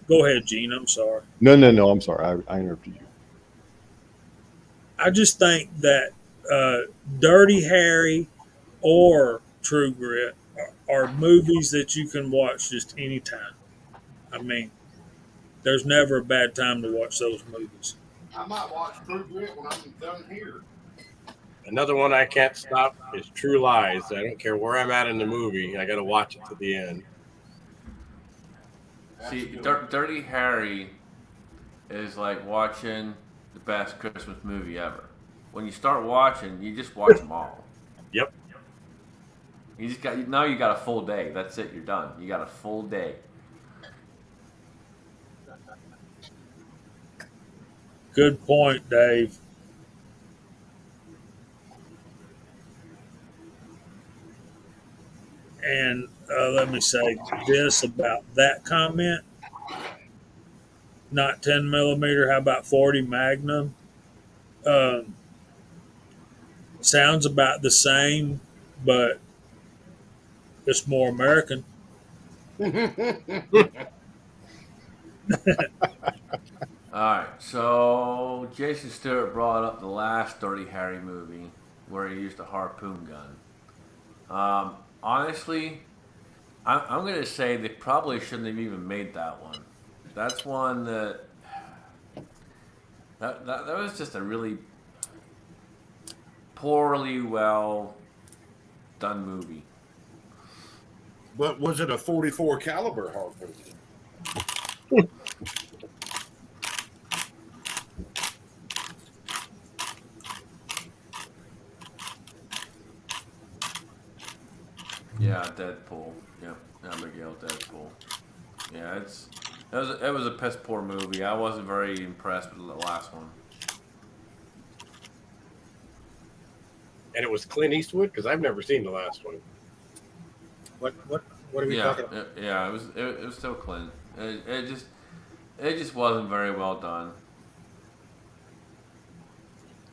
A: Go ahead, Gene. I'm sorry.
C: no. I'm sorry. I interrupted you.
A: I just think that Dirty Harry or True Grit are movies that you can watch just anytime. I mean, there's never a bad time to watch those movies.
B: I might watch True Grit when I'm done here.
E: Another one I can't stop is True Lies. I don't care where I'm at in the movie. I got to watch it to the end.
D: See, Dirty Harry is like watching the best Christmas movie ever. When you start watching, you just watch them all.
E: Yep.
D: You just got now. You got a full day. That's it. You're done. You got a full day.
A: Good point, Dave. And let me say this about that comment. Not 10 millimeter. How about 40 Magnum? Um, sounds about the same, but it's more American.
D: All right. So Jason Stewart brought up the last Dirty Harry movie where he used a harpoon gun. Honestly, I'm going to say they probably shouldn't have even made that one. That's one that was just a really poorly well done movie.
B: But was it a 44 caliber harpoon?
D: Yeah, Deadpool. Yep, Abigail Deadpool. Yeah, it was a piss poor movie. I wasn't very impressed with the last one.
E: And it was Clint Eastwood because I've never seen the last one.
F: What are we
D: Yeah,
F: talking about?
D: it was still Clint. It just wasn't very well done.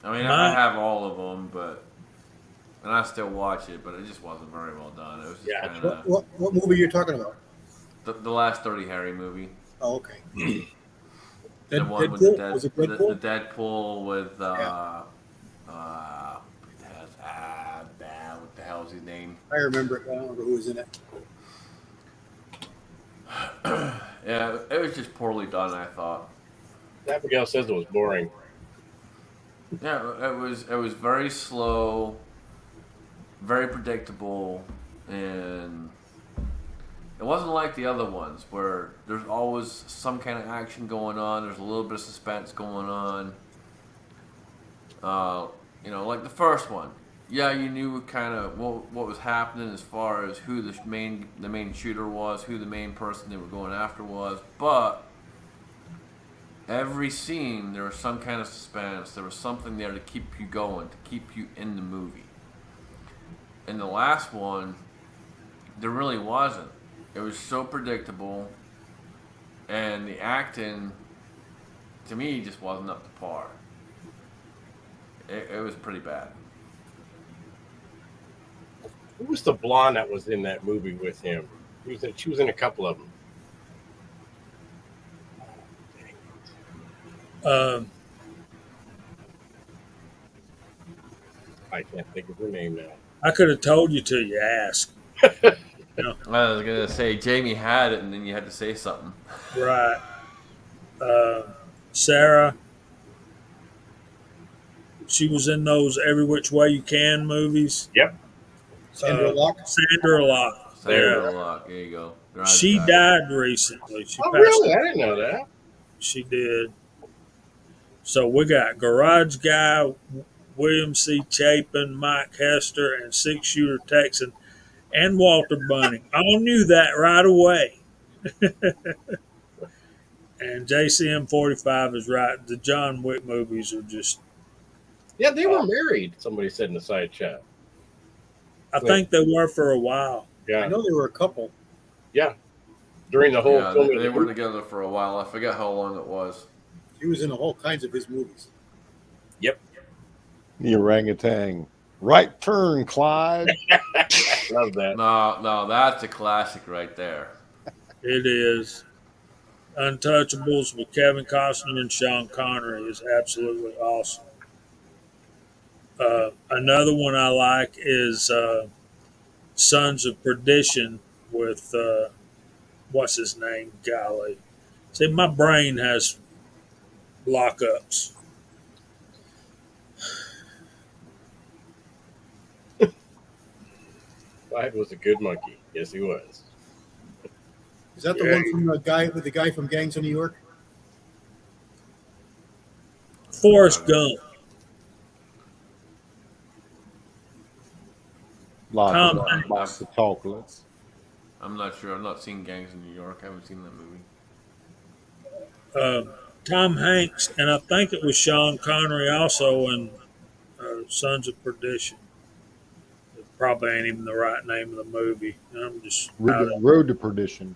D: I mean, I have all of them, and I still watch it, but it just wasn't very well done. It was just
E: Yeah.
D: kind of
F: What movie are you talking about?
D: the last Dirty Harry movie.
F: Oh, okay.
D: The one with the
F: Deadpool? Was it Deadpool?
D: the Deadpool with
F: Yeah.
D: what the hell is his name?
F: I remember it. I don't remember who was in it.
D: Yeah, it was just poorly done. I thought.
E: Abigail says it was boring.
D: Yeah, it was very slow, very predictable, and it wasn't like the other ones where there's always some kind of action going on. There's a little bit of suspense going on. Like the first one. Yeah, you knew kind of what was happening as far as who the main shooter was, who the main person they were going after was, but every scene there was some kind of suspense. There was something there to keep you going, to keep you in the movie. In the last one, there really wasn't. It was so predictable, and the acting, to me, just wasn't up to par. It was pretty bad.
E: Who was the blonde that was in that movie with him? She was in a couple of them. I can't think of her name now.
A: I could have told you till you asked.
D: I was gonna say Jamie had it, and then you had to say something.
A: Right. Sarah. She was in those Every Which Way You Can movies.
E: Yep.
F: Sandra Lock.
A: Sandra Lock.
D: Sandra Bullock. There you go.
A: She died recently. She
E: Oh,
A: passed
E: really?
A: away.
E: I didn't know that.
A: She did. So we got Garage Guy, William C. Chapin, Mike Hester, and Six Shooter Texan, and Walter Bunny. I all knew that right away. And JCM 45 is right. The John Wick movies are just.
E: Yeah, they were married. Somebody said in the side chat.
A: I think they were for a while.
F: I
E: Yeah,
F: know they were a couple.
E: yeah. During the whole
D: Yeah,
E: filming of
D: they
E: the
D: were
E: movie.
D: together for a while. I forget how long it was.
F: He was in all kinds of his movies.
E: Yep.
C: The orangutan. Right turn, Clyde.
E: Love that.
D: No, that's a classic right there.
A: It is. Untouchables with Kevin Costner and Sean Connery is absolutely awesome. Another one I like is Sons of Perdition with what's his name? Golly. See, my brain has lockups.
E: Clyde was a good monkey. Yes, he was.
F: Is that the
E: Yeah.
F: one from the guy from Gangs of New York?
A: Forrest Gump.
C: Lots
A: Tom
C: of
A: Hanks.
C: box of chocolates.
D: I'm not sure. I've not seen Gangs in New York. I haven't seen that movie.
A: Tom Hanks, and I think it was Sean Connery also in Sons of Perdition. It probably ain't even the right name of the movie. I'm just out of,
C: Road to Perdition.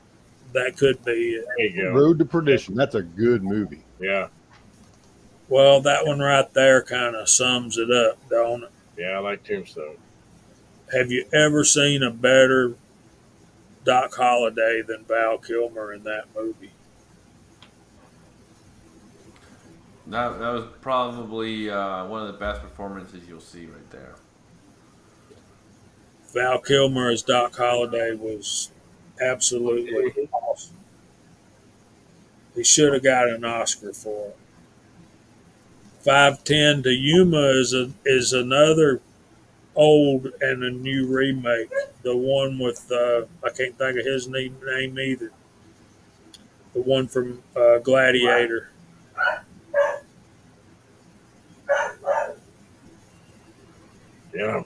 A: that could be it.
E: There you go.
C: Road to Perdition. That's a good movie.
E: Yeah.
A: Well, that one right there kind of sums it up, don't it?
E: Yeah, I like Tombstone.
A: Have you ever seen a better Doc Holliday than Val Kilmer in that movie?
D: That was probably one of the best performances you'll see right there.
A: Val Kilmer as Doc Holliday was absolutely awesome. He should have got an Oscar for it. 510 to Yuma is another old and a new remake. The one with I can't think of his name either. The one from Gladiator.
E: Yeah.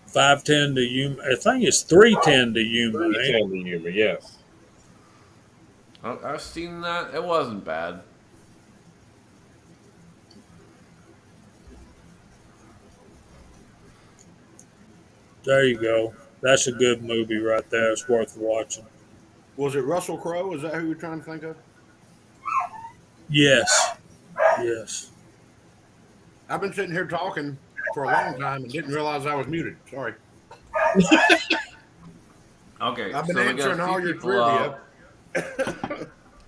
A: 510 to Yuma. I think it's 310 to Yuma. Ain't it?
E: 310 the humor, yes.
D: I've seen that. It wasn't bad.
A: There you go. That's a good movie right there. It's worth watching.
B: Was it Russell Crowe? Is that who you're trying to think of?
A: Yes. Yes.
B: I've been sitting here talking for a long time and didn't realize I was muted. Sorry.
D: Okay,
B: I've been
D: so we
B: answering
D: got a
B: all
D: few
B: your
D: people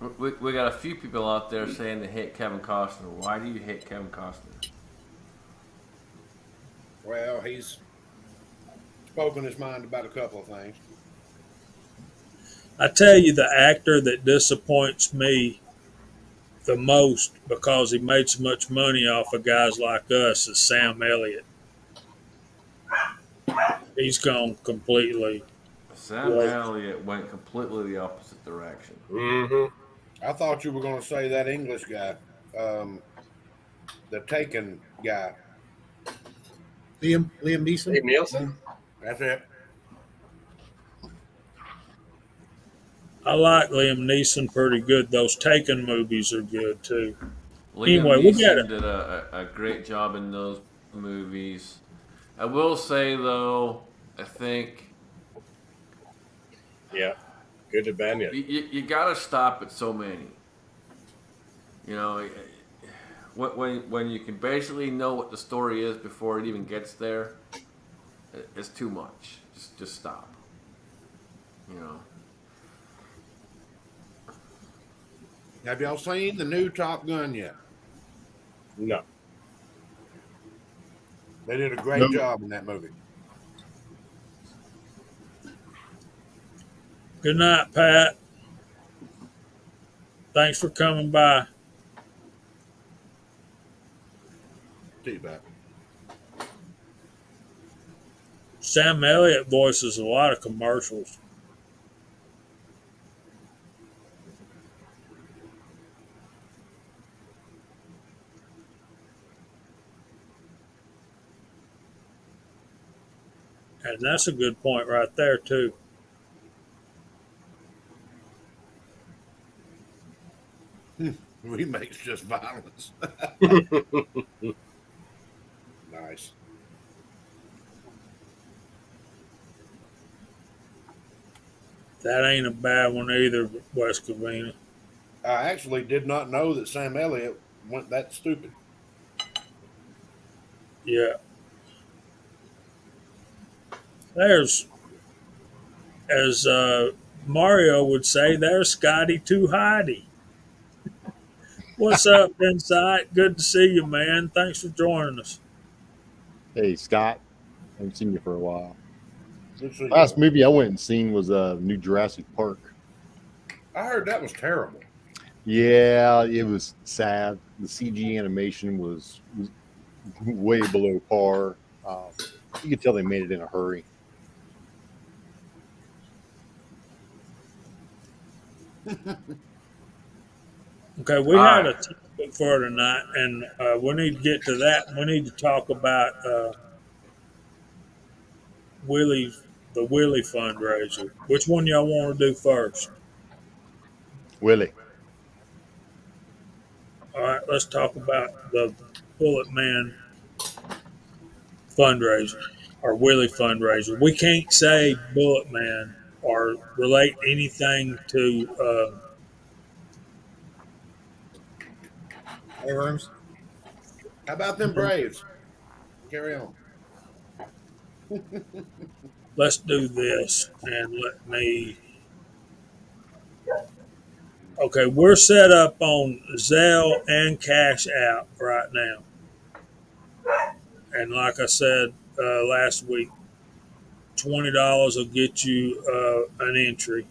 B: trivia.
D: we got a few people out there saying they hate Kevin Costner. Why do you hate Kevin Costner?
B: Well, he's spoken his mind about a couple of things.
A: I tell you, the actor that disappoints me the most because he made so much money off of guys like us is Sam Elliott. He's gone completely.
D: Sam Elliott went completely the opposite direction.
E: Mm-hmm.
B: I thought you were going to say that English guy, the Taken guy.
F: Liam Neeson.
E: Dave Nielsen.
B: That's it.
A: I like Liam Neeson pretty good. Those Taken movies are good too.
D: Liam
A: Anyway, we got
D: Neeson did a great job in those movies. I will say though, I think
E: Yeah. Good to bad yet.
D: you got to stop at so many. You know, when you can basically know what the story is before it even gets there, it's too much. Just stop. You know.
B: Have y'all seen the new Top Gun yet?
E: No.
B: They did a great
C: Nope.
B: job in that movie.
A: Good night, Pat. Thanks for coming by.
B: See you back.
A: Sam Elliott voices a lot of commercials. And that's a good point right there, too.
B: Remakes just violence. Nice.
A: That ain't a bad one either, West Covina.
B: I actually did not know that Sam Elliott went that stupid.
A: Yeah. There's, as Mario would say, there's Scotty Too Heidi. What's up, Insight? Good to see you, man. Thanks for joining us.
C: Hey, Scott. I haven't seen you for a while.
B: Good to see you.
C: Last movie I went and seen was New Jurassic Park.
B: I heard that was terrible.
C: Yeah, it was sad. The CG animation was way below par. You could tell they made it in a hurry.
A: Okay, we
D: All
A: had
D: right.
A: a topic for tonight, and we need to get to that. We need to talk about Willie, the Willie fundraiser. Which one y'all want to do first?
C: Willie.
A: All right, let's talk about the Bullet Man fundraiser or Willie fundraiser. We can't say Bullet Man or relate anything to
F: Firearms.
B: How about them Braves? Carry on.
A: let's do this and let me. Okay, we're set up on Zelle and Cash App right now. And like I said last week, $20 will get you an entry.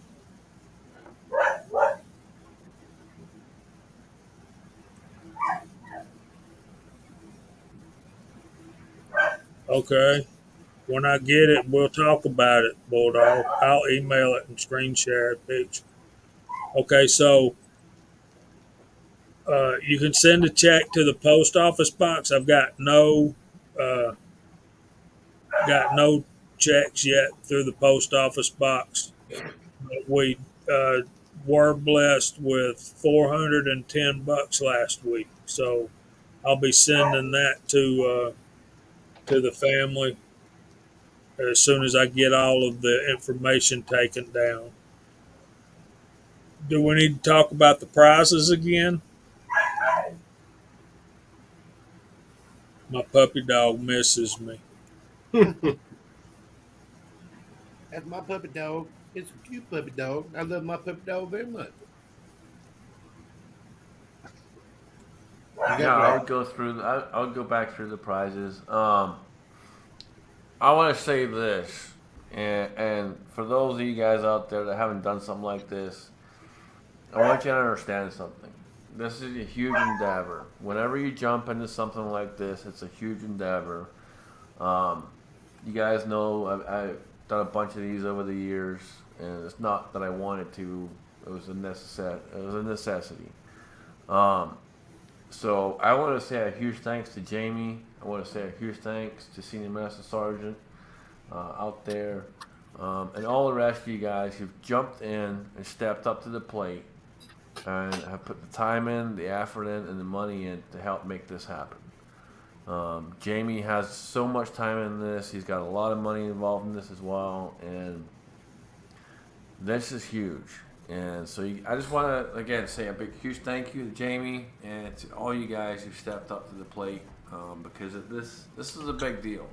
A: Okay. When I get it, we'll talk about it, Bulldog. I'll email it and screen share a picture. Okay, so you can send a check to the post office box. I've uh, got no checks yet through the post office box. But we uh, were blessed with $410 last week, so I'll be sending that to the family as soon as I get all of the information taken down. Do we need to talk about the prizes again? My puppy dog misses me.
B: That's my puppy dog. It's a cute puppy dog. I love my puppy dog very much.
D: Yeah, I would go through. I would go back through the prizes. I want to say this, and for those of you guys out there that haven't done something like this, I want you to understand something. This is a huge endeavor. Whenever you jump into something like this, it's a huge endeavor. Um, you guys know I've done a bunch of these over the years, and it's not that I wanted to. It was a necessity. Um, so I want to say a huge thanks to Jamie. I want to say a huge thanks to Senior Master Sergeant out there, and all the rest of you guys who've jumped in and stepped up to the plate and have put the time in, the effort in, and the money in to help make this happen. Jamie has so much time in this. He's got a lot of money involved in this as well, and this is huge. And so I just want to again say a big, huge thank you to Jamie and to all you guys who stepped up to the plate because this is a big deal.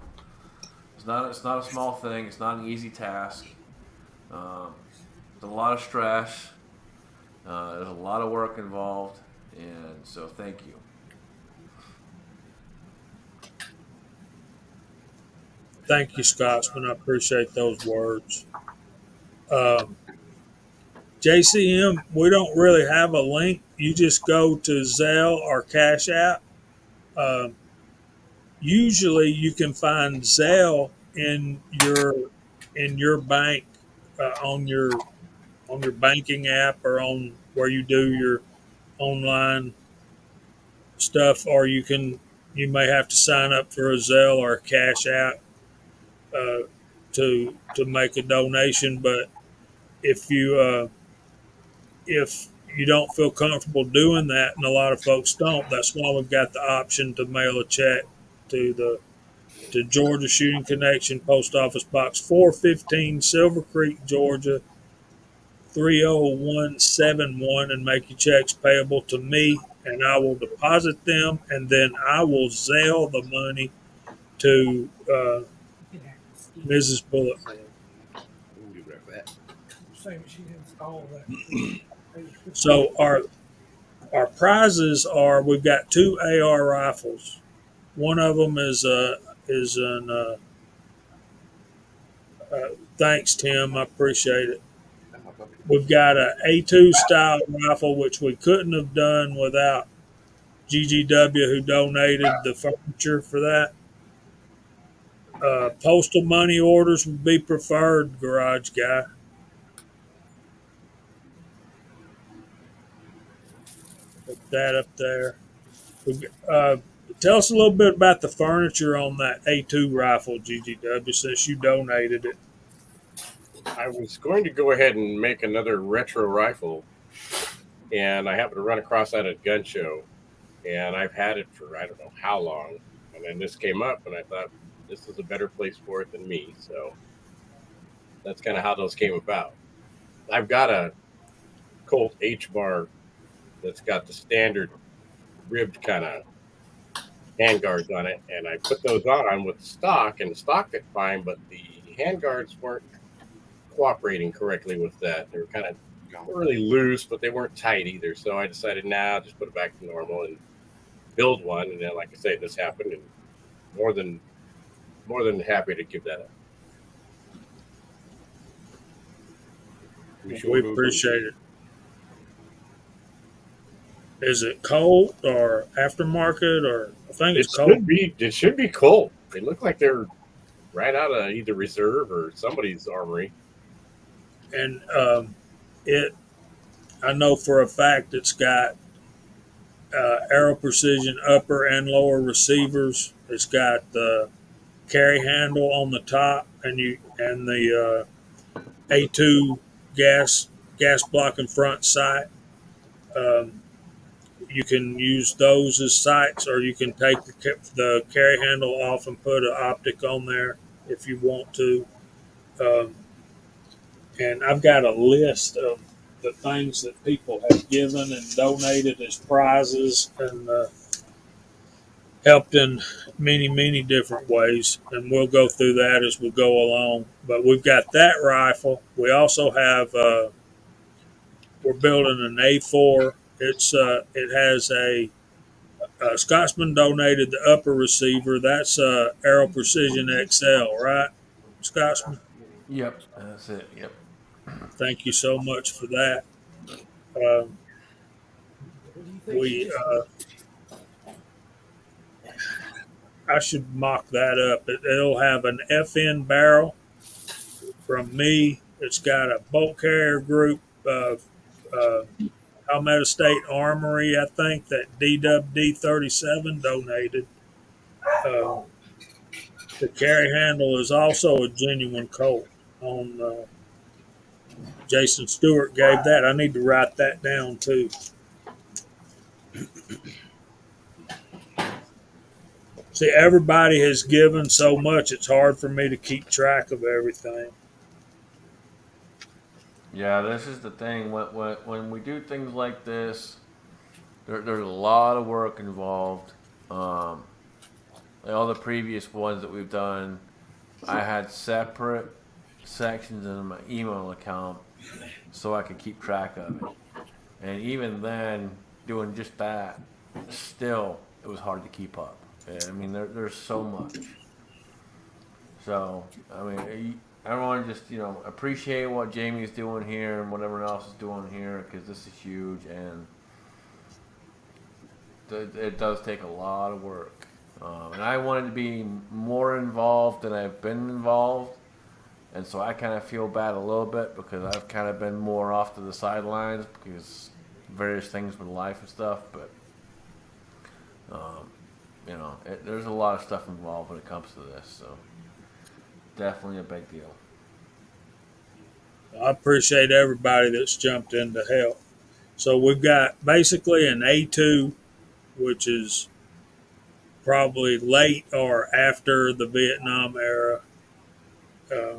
D: It's not a small thing. It's not an easy task. There's a lot of stress. There's a lot of work involved, and so thank you.
A: Thank you, Scotsman. I appreciate those words. Um, JCM, we don't really have a link. You just go to Zelle or Cash App. Um, Usually, you can find Zelle in your bank on your banking app or on where you do your online stuff, or you may have to sign up for a Zelle or a Cash App uh, to make a donation. But if you if you don't feel comfortable doing that, and a lot of folks don't. That's why we've got the option to mail a check to the to Georgia Shooting Connection, Post Office Box 415, Silver Creek, Georgia 30171, and make your checks payable to me, and I will deposit them, and then I will Zelle the money to Mrs. Bullock.
G: Same she installed that.
A: So our prizes are, we've got two AR rifles. One of them is an thanks Tim, I appreciate it. We've got a A2 style rifle, which we couldn't have done without GGW, who donated the furniture for that. Postal money orders would be preferred, garage guy. Put that up there. Tell us a little bit about the furniture on that A2 rifle, GGW, since you donated it.
E: I was going to go ahead and make another retro rifle, and I happened to run across that at a gun show, and I've had it for I don't know how long, and then this came up, and I thought this is a better place for it than me, so that's kind of how those came about. I've got a Colt H bar that's got the standard ribbed kind of handguards on it, and I put those on with the stock, and the stock did fine, but the handguards weren't cooperating correctly with that. They were kind of really loose, but they weren't tight either. So I decided, I'll just put it back to normal and build one. And then, like I say, this happened, and more than happy to give that up.
A: We appreciate it. Is it Colt or aftermarket, or I think it's Colt?
E: It should be Colt. They look like they're right out of either reserve or somebody's armory.
A: And I know for a fact it's got Aero Precision upper and lower receivers. It's got the carry handle on the top, and the A2 gas blocking front sight. You can use those as sights, or you can take the carry handle off and put an optic on there if you want to. And I've got a list of the things that people have given and donated as prizes, and helped in many different ways. And we'll go through that as we go along. But we've got that rifle. We also have, we're building an A4. It has a Scotsman donated the upper receiver. That's Aero Precision XL, right, Scotsman?
D: Yep, that's it. Yep.
A: Thank you so much for that. I should mock that up. It'll have an FN barrel from me. It's got a bolt carrier group of Palmetto State Armory, I think, that DWD37 donated. The carry handle is also a genuine Colt. Jason Stewart gave that. I need to write that down too. See, everybody has given so much, it's hard for me to keep track of everything.
D: Yeah, this is the thing. When we do things like this, there's a lot of work involved. Like all the previous ones that we've done, I had separate sections in my email account so I could keep track of it. And even then, doing just that, still, it was hard to keep up. I mean, there's so much. So, I mean, everyone just, appreciate what Jamie's doing here and what everyone else is doing here, because this is huge, and it does take a lot of work. And I wanted to be more involved than I've been involved. And so I kind of feel bad a little bit because I've kind of been more off to the sidelines because various things with life and stuff. But, there's a lot of stuff involved when it comes to this. So definitely a big deal.
A: I appreciate everybody that's jumped in to help. So we've got basically an A2, which is probably late or after the Vietnam era. Uh,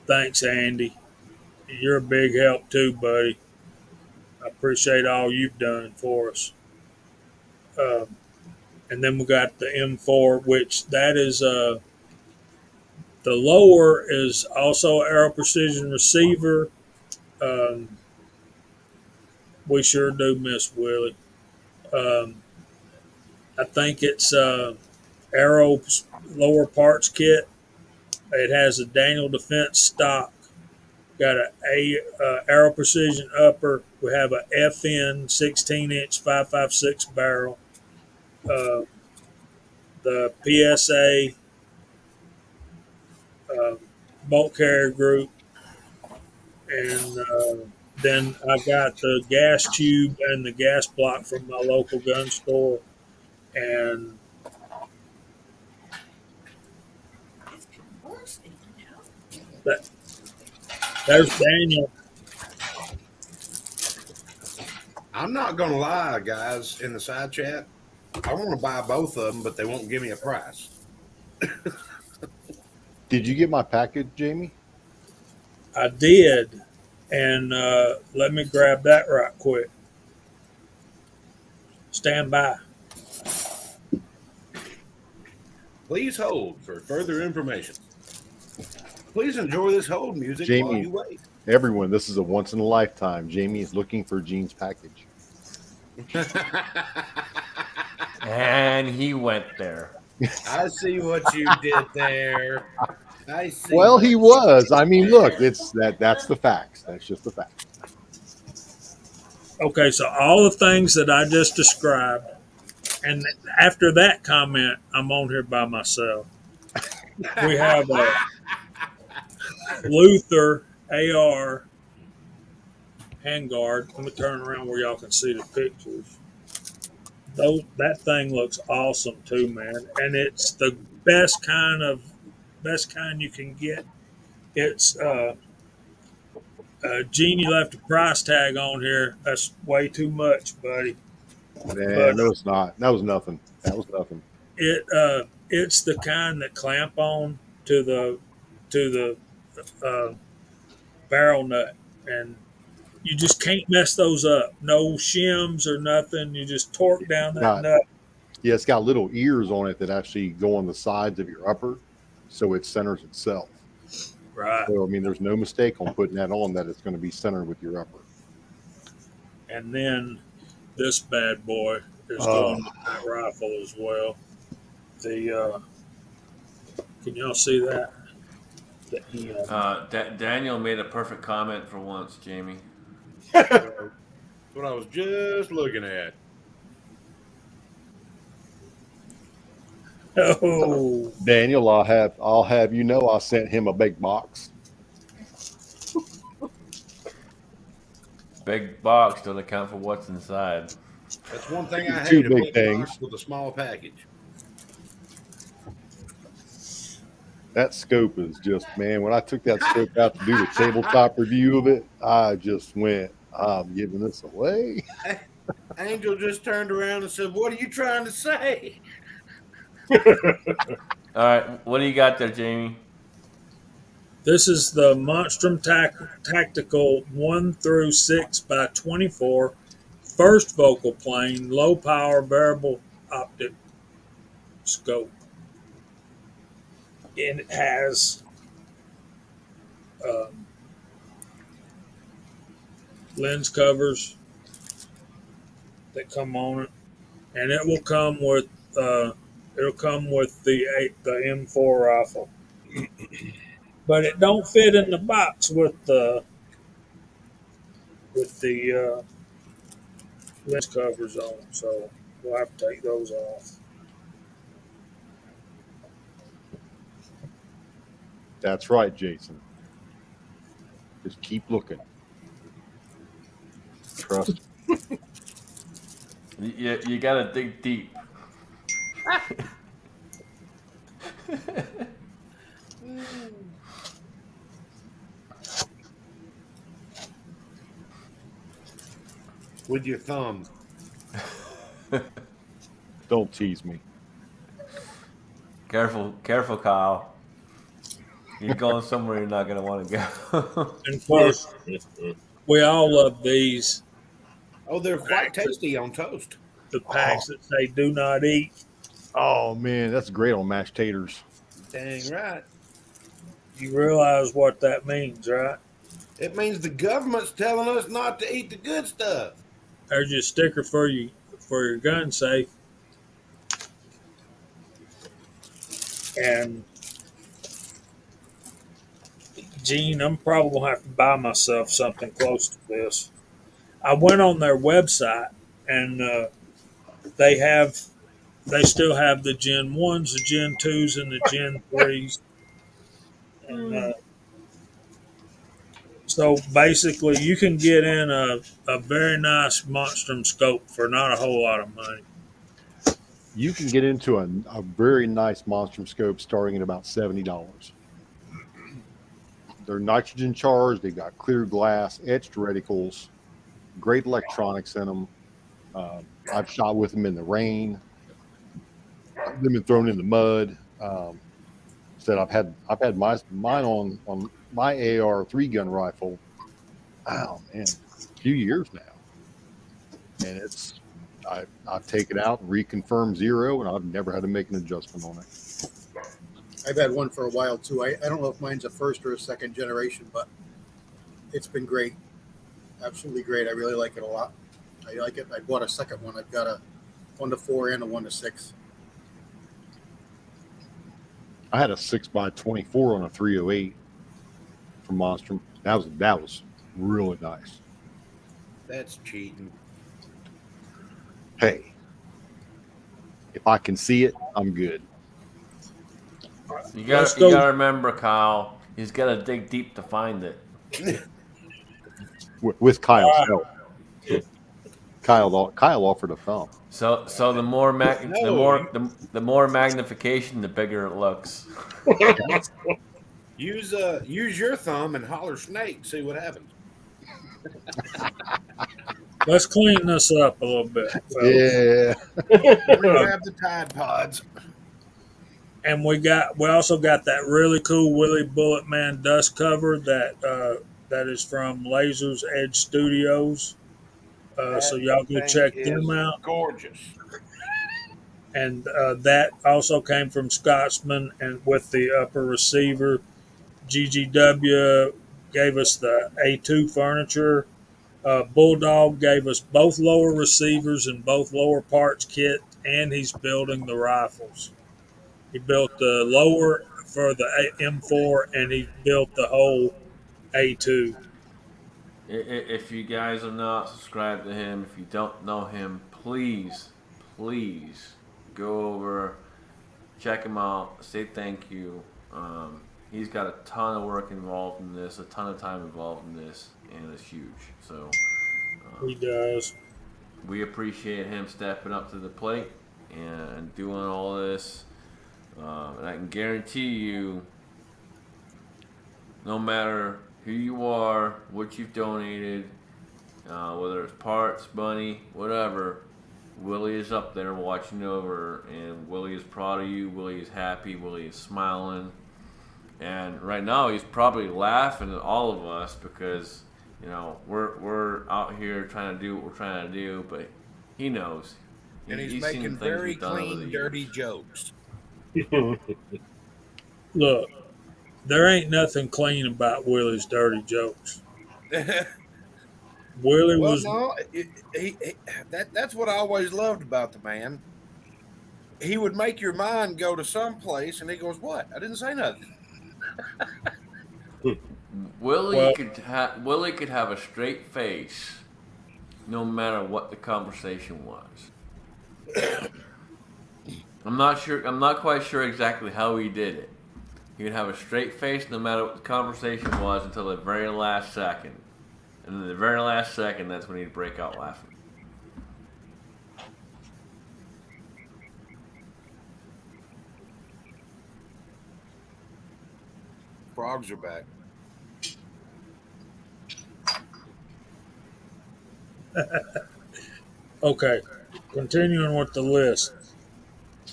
A: thanks, Andy. You're a big help too, buddy. I appreciate all you've done for us. Um, and then we got the M4, which that is the lower is also Aero Precision receiver. Um, we sure do miss Willie. Um, I think it's Aero lower parts kit. It has a Daniel Defense stock. Got a Aero Precision upper. We have a FN 16-inch 5.56 barrel. Uh, the PSA uh, bolt carrier group, and then I've got the gas tube and the gas block from my local gun store, and that, there's Daniel.
B: I'm not gonna lie, guys, in the side chat. I want to buy both of them, but they won't give me a price.
C: Did you get my package, Jamie?
A: I did, and let me grab that right quick. Stand by.
B: Please hold for further information. Please enjoy this hold music while
C: Jamie.
B: you wait.
C: Everyone, this is a once in a lifetime. Jamie is looking for Gene's package.
D: And he went there.
B: I see what you did there. I see.
C: Well,
B: what
C: he
B: you
C: was.
B: did
C: I mean,
B: there.
C: look, that's the facts. That's just the facts.
A: Okay, so all the things that I just described, and after that comment, I'm on here by myself. We have a Luther AR handguard. Let me turn around where y'all can see the pictures. That thing looks awesome too, man, and it's the best kind you can get. It's Gene, you left a price tag on here. That's way too much, buddy.
C: Nah, no, it's not. That was nothing. That was nothing.
A: It's the kind that clamp on to the barrel nut, and you just can't mess those up. No shims or nothing. You just torque down that
C: Got,
A: nut.
C: yeah, it's got little ears on it that actually go on the sides of your upper, so it centers itself.
A: Right.
C: So, I mean, there's no mistake on putting that on that it's going to be centered with your upper.
A: And then this bad boy is going with that rifle as well. The can y'all see that?
D: Daniel made a perfect comment for once, Jamie.
B: That's what I was just looking at.
A: Oh,
C: Daniel, I'll have you know I sent him a big box.
D: Big box doesn't account for what's inside.
B: That's one thing I
C: Two
B: hate, a
C: big
B: big
C: things.
B: box with a small package.
C: That scope is just, man, when I took that scope out to do the tabletop review of it, I just went, I'm giving this away.
B: Angel just turned around and said, "What are you trying to say?"
D: All right, what do you got there, Jamie?
A: this is the Monstrum Tactical 1 through 6 by 24 first focal plane, low power variable optic scope. And it has lens covers that come on it, and it will come with the M4 rifle, but it don't fit in the box with the lens covers on, so we'll have to take those off.
C: That's right, Jason. Just keep looking. Trust.
D: You got to dig deep.
B: with your thumb.
C: Don't tease me.
D: Careful, Kyle. You're going somewhere you're not going to want to go.
A: And of course, we all love these.
B: Oh, they're quite
A: Packs that,
B: tasty on toast.
A: the
C: Oh,
A: packs that say "Do not eat."
C: oh man, that's great on mashed taters.
B: Dang right.
A: You realize what that means, right?
B: It means the government's telling us not to eat the good stuff.
A: There's your sticker for your gun safe. And Gene, I'm probably gonna have to buy myself something close to this. I went on their website, and they they still have the Gen ones, the Gen twos, and the Gen threes. And so basically, you can get in a very nice Monstrum scope for not a whole lot of money.
C: You can get into a very nice monstrum scope starting at about $70. They're nitrogen charged. They've got clear glass, etched reticles, great electronics in them. I've shot with them in the rain. They've been thrown in the mud. Said I've had mine on my AR 3-gun rifle. Oh man, a few years now, and I take it out, reconfirm zero, and I've never had to make an adjustment on it.
F: I've had one for a while too. I don't know if mine's a first or a second generation, but it's been great. Absolutely great. I really like it a lot. I like it. I bought a second one. I've got a 1-4 and a 1-6.
C: I had a 6x24 on a 308 from Monstrum. That was really nice.
B: That's cheating.
C: Hey, if I can see it, I'm good.
D: You
A: Let's
D: got
A: go.
D: to remember, Kyle. He's got to dig deep to find it.
C: With Kyle's
A: All
C: help. Kyle offered a thumb.
D: So the more the more magnification, the bigger it looks.
B: Use your thumb and holler snake. See what happens.
A: Let's clean this up a little bit, fellas.
C: Yeah.
B: Grab the Tide Pods.
A: And we also got that really cool Willie Bullet Man dust cover that is from Lasers Edge Studios. So y'all go
B: Thing
A: check
B: is
A: them out.
B: gorgeous.
A: And that also came from Scotsman, and with the upper receiver, GGW gave us the A2 furniture. Bulldog gave us both lower receivers and both lower parts kit, and he's building the rifles. He built the lower for the M4, and he built the whole A2.
D: If you guys are not subscribed to him, if you don't know him, please go over, check him out, say thank you. He's got a ton of work involved in this, a ton of time involved in this, and it's huge. So
A: He does.
D: we appreciate him stepping up to the plate and doing all this. And I can guarantee you, no matter who you are, what you've donated, whether it's parts, money, whatever, Willie is up there watching over, and Willie is proud of you. Willie is happy. Willie is smiling. And right now, he's probably laughing at all of us because, you know, we're out here trying to do what we're trying to do, but he knows.
B: And he's
D: seen
B: making
D: things
B: very
D: we've done over
B: clean,
D: the
B: dirty
D: years.
B: jokes.
A: Look, there ain't nothing clean about Willie's dirty jokes. Willie
B: Well,
A: was
B: no, that's what I always loved about the man. He would make your mind go to some place, and he goes, "What? I didn't say nothing."
D: Willie
A: well,
D: Willie could have a straight face, no matter what the conversation was. I'm not quite sure exactly how he did it. He would have a straight face no matter what the conversation was until the very last second. And in the very last second, that's when he'd break out laughing.
B: Frogs are back.
A: Okay, continuing with the list.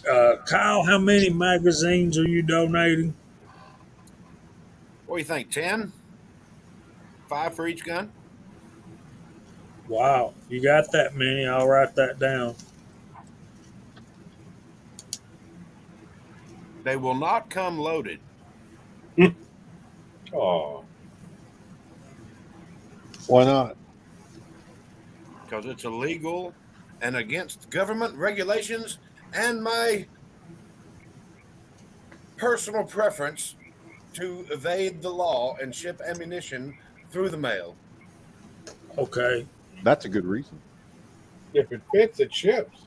A: Kyle, how many magazines are you donating?
B: What do you think? 10? 5 for each gun?
A: Wow, you got that many. I'll write that down.
B: They will not come loaded.
E: Oh,
C: Why not?
B: Because it's illegal and against government regulations and my personal preference to evade the law and ship ammunition through the mail.
A: Okay.
C: That's a good reason.
E: if it fits, it ships.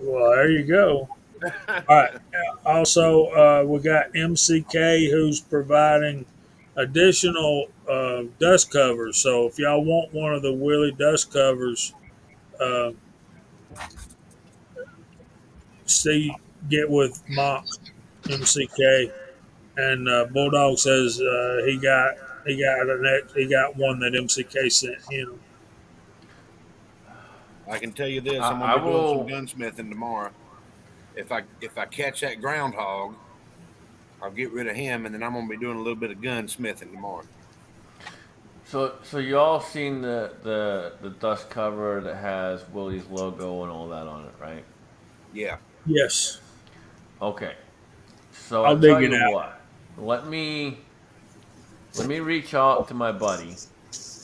A: Well, there you go. All right. Also, we got MCK who's providing additional dust covers. So if y'all want one of the Willie dust covers, uh, see, get with Mock MCK. And Bulldog says he got one that MCK sent him.
B: I can tell you this: I'm
D: I
B: gonna be doing some
D: will.
B: gunsmithing tomorrow. If I catch that groundhog, I'll get rid of him, and then I'm gonna be doing a little bit of gunsmithing tomorrow.
D: So you all seen the dust cover that has Willie's logo and all that on it, right?
B: Yeah,
A: Yes,
D: Okay. So I
A: I'll dig
D: tell
A: it
D: you
A: out.
D: what. Let me reach out to my buddy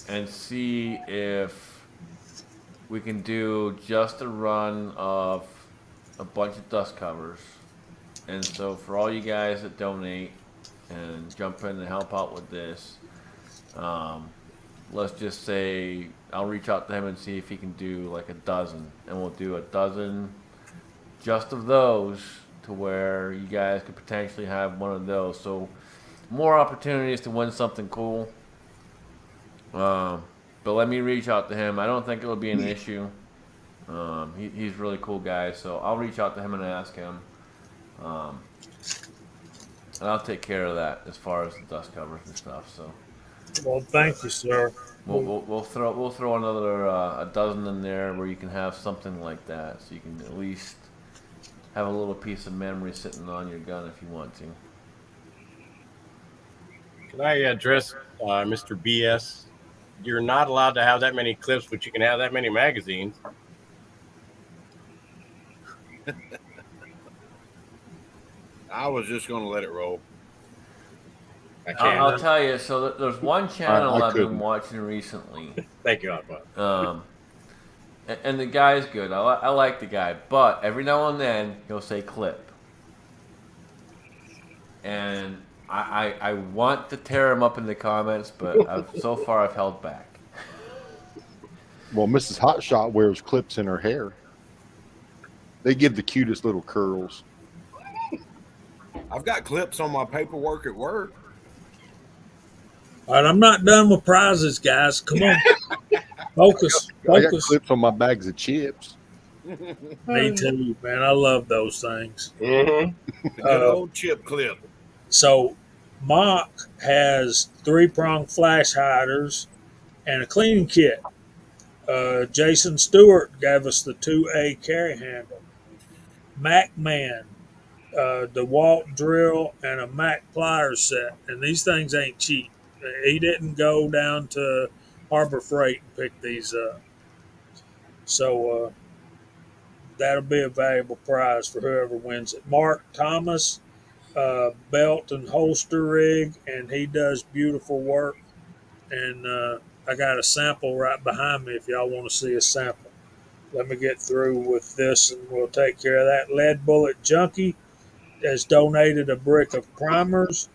D: and see if we can do just a run of a bunch of dust covers. And so for all you guys that donate and jump in and help out with this, um, let's just say I'll reach out to him and see if he can do like a dozen, and we'll do a dozen just of those to where you guys could potentially have one of those. So more opportunities to win something cool. But let me reach out to him. I don't think it'll be an issue. He's a really cool guy, so I'll reach out to him and ask him. Um, and I'll take care of that as far as the dust covers and stuff. So
A: Well, thank you, sir.
D: we'll throw another a dozen in there where you can have something like that, so you can at least have a little piece of memory sitting on your gun if you want to.
E: Can I address Mr. BS? You're not allowed to have that many clips, but you can have that many magazines.
B: I was just gonna let it roll.
E: I
D: I'll
E: can't.
D: tell you. So there's one channel
C: I
D: I've been
C: couldn't.
D: watching recently.
E: Thank you, Aqua.
D: And the guy's good. I like the guy, but every now and then he'll say clip, and I want to tear him up in the comments, but so far I've held back.
C: Well, Mrs. Hotshot wears clips in her hair. They give the cutest little curls.
B: I've got clips on my paperwork at work.
A: All right, I'm not done with prizes, guys. Come on, focus,
C: I got
A: focus.
C: clips on my bags of chips.
A: Me too, man. I love those things.
E: Mm-hmm.
B: The good old chip clip.
A: So, Mock has 3-prong flash hiders and a cleaning kit. Jason Stewart gave us the 2A carry handle. Mac Man, DeWalt drill, and a Mac pliers set. And these things ain't cheap. He didn't go down to Harbor Freight and pick these up. So that'll be a valuable prize for whoever wins it. Mark Thomas, belt and holster rig, and he does beautiful work. And I got a sample right behind me if y'all want to see a sample. Let me get through with this and we'll take care of that. Lead Bullet Junkie has donated a brick of primers.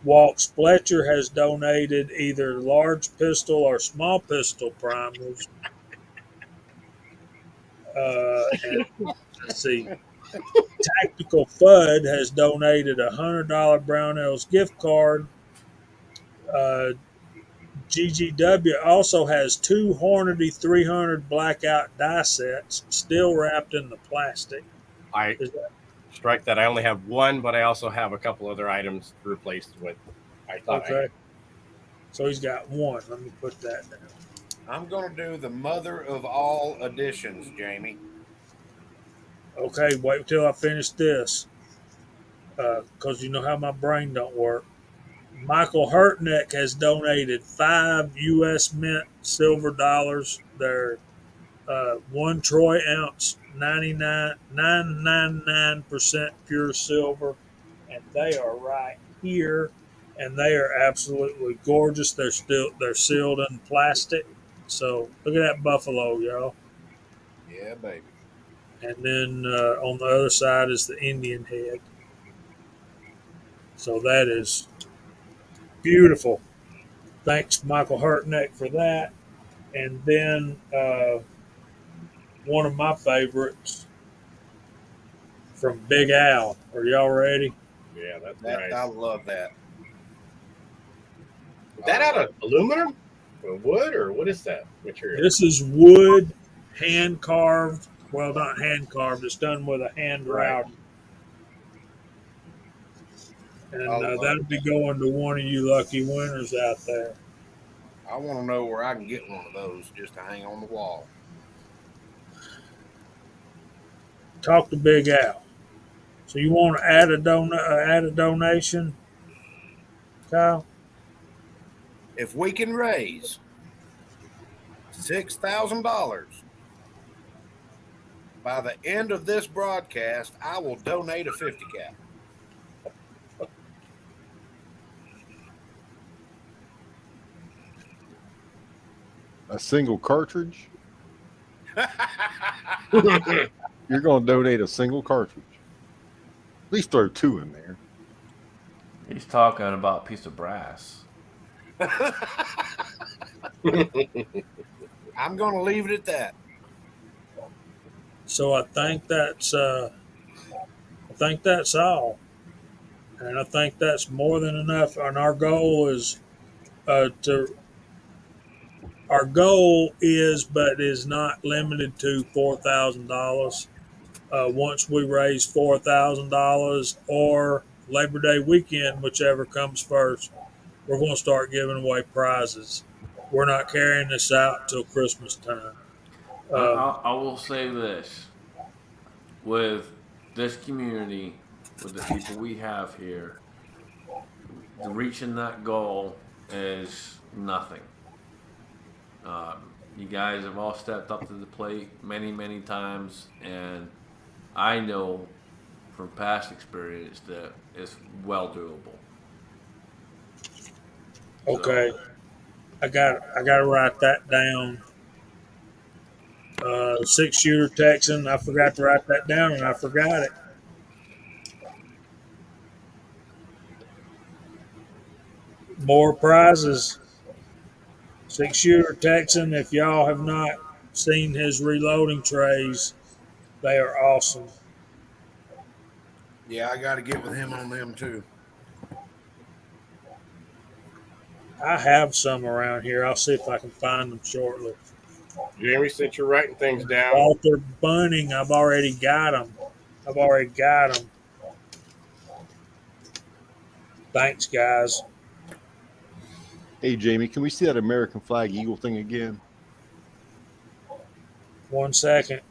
A: Walks Fletcher has donated either large pistol or small pistol primers. And let's see. Tactical Fudd has donated a $100 Brownells gift card. Uh, GGW also has 2 Hornady 300 blackout die sets still wrapped in the plastic.
E: I
A: Is that
E: strike that. I only have one, but I also have a couple other items replaced with. I thought
A: okay? So he's got one. Let me put that down.
B: I'm going to do the mother of all additions, Jamie.
A: Okay, wait till I finish this, because you know how my brain don't work. Michael Hurtneck has donated 5 U.S. Mint silver dollars. They're 1 troy ounce, 999% pure silver, and they are right here, and they are absolutely gorgeous. They're sealed in plastic. So look at that buffalo, y'all.
B: Yeah, baby.
A: And then on the other side is the Indian head. So that is beautiful. Thanks, Michael Hurtneck, for that. And then one of my favorites from Big Al. Are y'all ready?
E: Yeah, that's
B: That I
E: nice.
B: love that.
E: Is that out of aluminum or wood or what is that material?
A: This is wood, hand carved. Well, not hand carved. It's done with a hand
E: Right.
A: router,
B: I
A: and
B: love
A: that'll be going to one of you lucky winners out there.
B: I want to know where I can get one of those just to hang on the wall.
A: Talk to Big Al. So you want to add a donation, Kyle?
B: If we can raise $6,000 by the end of this broadcast, I will donate a 50 cal.
C: A single cartridge? You're going to donate a single cartridge. At least throw 2 in there.
D: He's talking about a piece of brass.
B: I'm going to leave it at that.
A: So I think that's all, and I think that's more than enough. And our goal is to our goal is, but is not limited to $4,000. Once we raise $4,000 or Labor Day weekend, whichever comes first, we're going to start giving away prizes. We're not carrying this out till Christmas time.
D: I will say this: with this community, with the people we have here, reaching that goal is nothing. You guys have all stepped up to the plate many, many times, and I know from past experience that it's well doable.
A: Okay, I got to write that down. 6 shooter Texan. I forgot to write that down, and I forgot it. More prizes. 6 shooter Texan. If y'all have not seen his reloading trays, they are awesome.
B: Yeah, I got to get with him on them too.
A: I have some around here. I'll see if I can find them shortly.
E: Jamie, since you're writing things down,
A: Walter Bunning. I've already got them. Thanks, guys.
C: Hey, Jamie, can we see that American flag eagle thing again?
A: 1 second.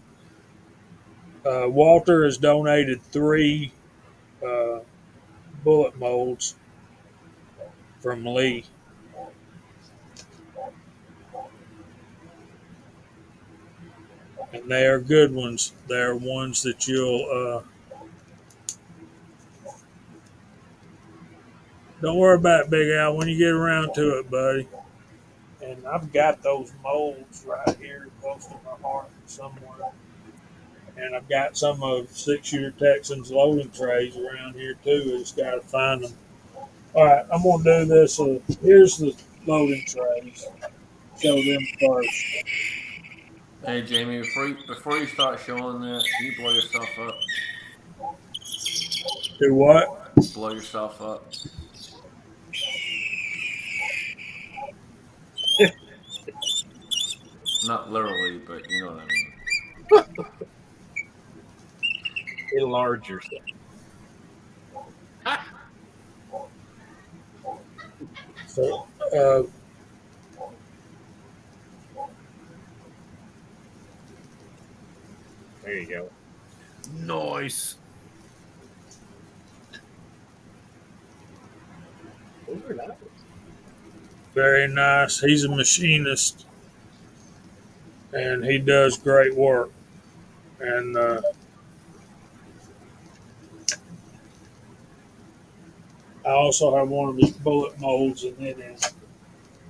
A: Walter has donated 3 uh, bullet molds from Lee. And they are good ones. They're ones that you'll. Don't worry about it, Big Al, when you get around to it, buddy. And I've got those molds right here close to my heart somewhere. And I've got some of 6 shooter Texans loading trays around here too. I just got to find them. All right, I'm going to do this. Here's the loading trays. Show them first.
D: Hey Jamie, before you start showing that, can you blow yourself up?
A: Do what?
D: Blow yourself up. Not literally, but you know what I mean.
E: enlarge yourself.
A: So,
E: There you go.
B: Nice.
E: Those are nice.
A: Very nice. He's a machinist, and he does great work. And I also have one of his bullet molds, and it is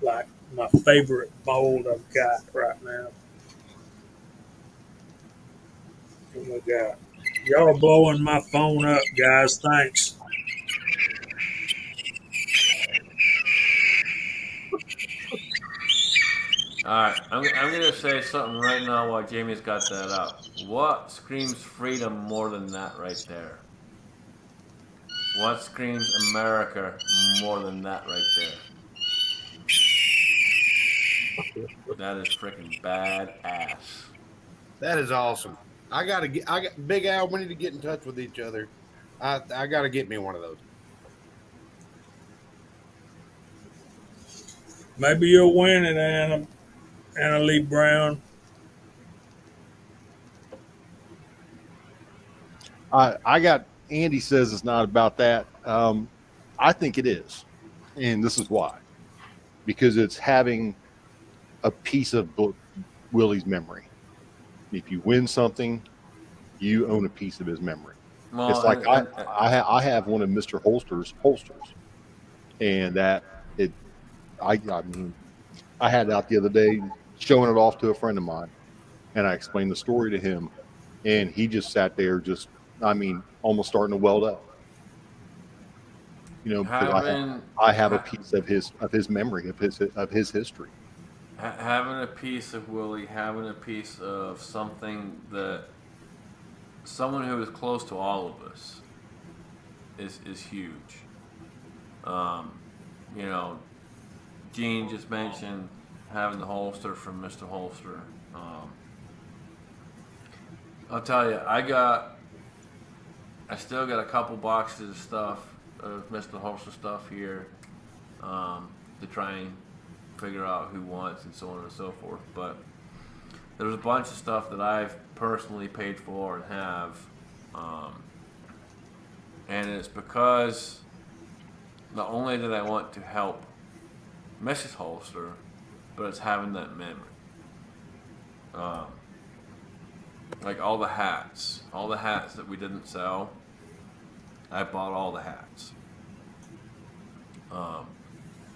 A: like my favorite mold I've got right now. Oh my God. Y'all are blowing my phone up, guys. Thanks.
D: All right, I'm gonna say something right now while Jamie's got that up. What screams freedom more than that right there? What screams America more than that right there? That is freaking badass.
B: That is awesome. I got Big Al. We need to get in touch with each other. I got to get me one of those.
A: Maybe you'll win it, Anna Lee Brown.
C: I got Andy says it's not about that. I think it is, and this is why. Because it's having a piece of Willie's memory. If you win something, you own a piece of his memory.
D: Well,
C: It's like I have one of Mr. Holster's holsters, and I mean I had it out the other day showing it off to a friend of mine, and I explained the story to him, and he just sat there almost starting to weld up. Because I have a piece of his memory of his history.
D: having a piece of Willie, having a piece of something that someone who is close to all of us is huge. You know, Gene just mentioned having the holster from Mr. Holster. I'll tell you, I still got a couple boxes of stuff, of Mr. Holster stuff here, to try and figure out who wants and so on and so forth. But there's a bunch of stuff that I've personally paid for and have, and it's because not only did I want to help Mrs. Holster, but it's having that memory. Like all the hats that we didn't sell, I bought all the hats.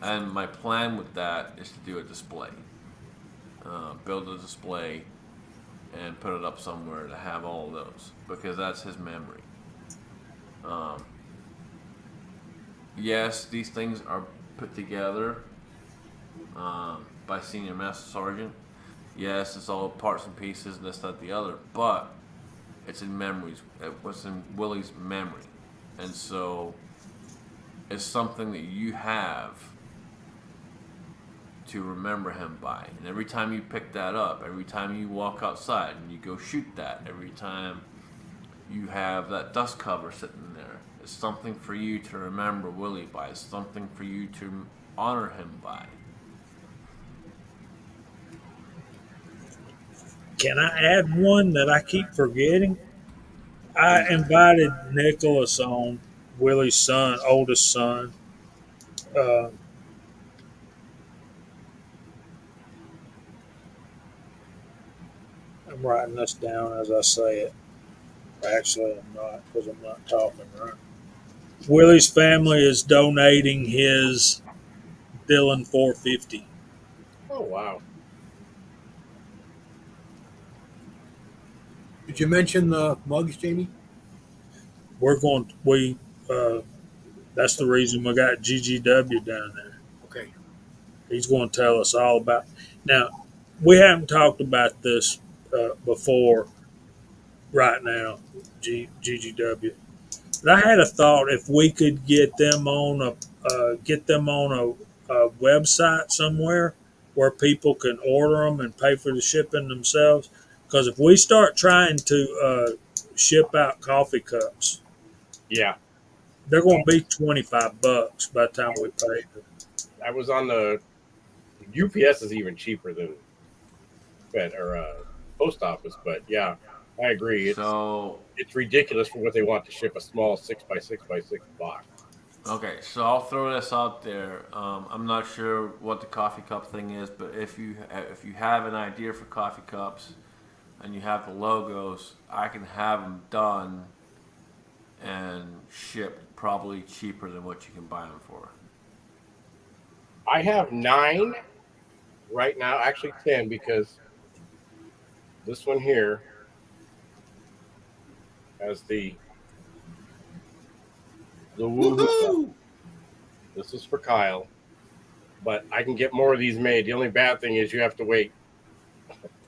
D: And my plan with that is to do a display, build a display, and put it up somewhere to have all of those because that's his memory. Yes, these things are put together by Senior Master Sergeant. Yes, it's all parts and pieces, this, that, the other, but it's in memories. It was in Willie's memory. And so it's something that you have to remember him by. And every time you pick that up, every time you walk outside and you go shoot that, every time you have that dust cover sitting there, it's something for you to remember Willie by. It's something for you to honor him by.
A: Can I add one that I keep forgetting? I invited Nicholas on, Willie's son, oldest son. Uh, I'm writing this down as I say it. Actually, I'm not because I'm not talking right. Willie's family is donating his Dillon 450.
E: Oh wow.
F: Did you mention the mugs, Jamie?
A: That's the reason we got GGW down there.
F: Okay.
A: He's going to tell us all about. Now, we haven't talked about this before. Right now, GGW. But I had a thought if we could get them on a website somewhere where people can order them and pay for the shipping themselves. Because if we start trying to ship out coffee cups,
E: Yeah.
A: they're going to be $25 by the time we pay them.
E: I was on the UPS is even cheaper than Fed or post office, but yeah, I agree.
D: So
E: It's ridiculous for what they want to ship a small 6x6x6 box.
D: okay, so I'll throw this out there. I'm not sure what the coffee cup thing is, but if you have an idea for coffee cups and you have the logos, I can have them done and shipped probably cheaper than what you can buy them for.
E: I have 9 right now, actually 10, because this one here has the woohoo.
B: Woohoo!
E: This is for Kyle, but I can get more of these made. The only bad thing is you have to wait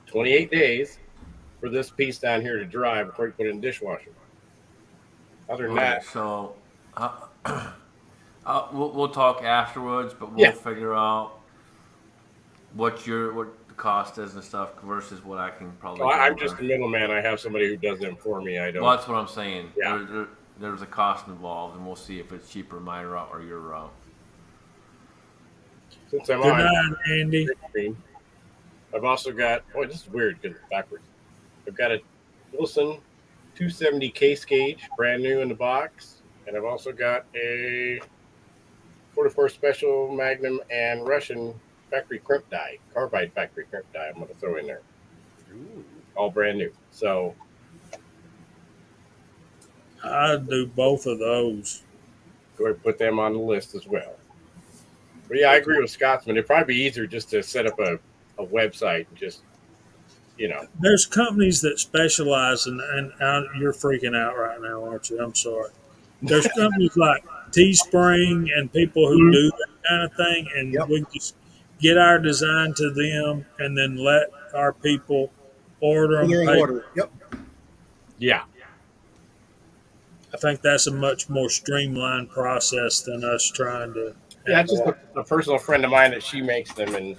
E: 28 days for this piece down here to dry before you put it in the dishwasher. Other than
D: Okay,
E: that,
D: so we'll talk afterwards, but we'll
E: Yeah.
D: figure out what the cost is and stuff versus what I can probably.
E: so I'm
D: do.
E: just the middleman. I have somebody who does them for me. I don't.
D: Well, that's what I'm saying.
E: Yeah.
D: There's a cost involved, and we'll see if it's cheaper my route or your route.
E: Since I'm
A: Good
E: on
A: night, Andy.
E: screen, I've also got. Oh, this is weird because it's backwards. I've got a Wilson 270 case gauge, brand new in the box, and I've also got a 44 Special Magnum and Russian factory crimp die, carbide factory crimp die. I'm going to throw in there,
B: Ooh.
E: all brand new. So
A: I'd do both of those.
E: go ahead and put them on the list as well. But yeah, I agree with Scotsman. It'd probably be easier just to set up a website and just,
A: There's companies that specialize and you're freaking out right now, aren't you? I'm sorry. There's companies like Teespring and people who do that kind of thing, and
F: Yep.
A: we just get our design to them and then let our people order them.
F: Their
A: pay.
F: order. Yep.
E: yeah.
A: I think that's a much more streamlined process than us trying to.
E: Yeah, it's just a personal friend of mine that she makes them, and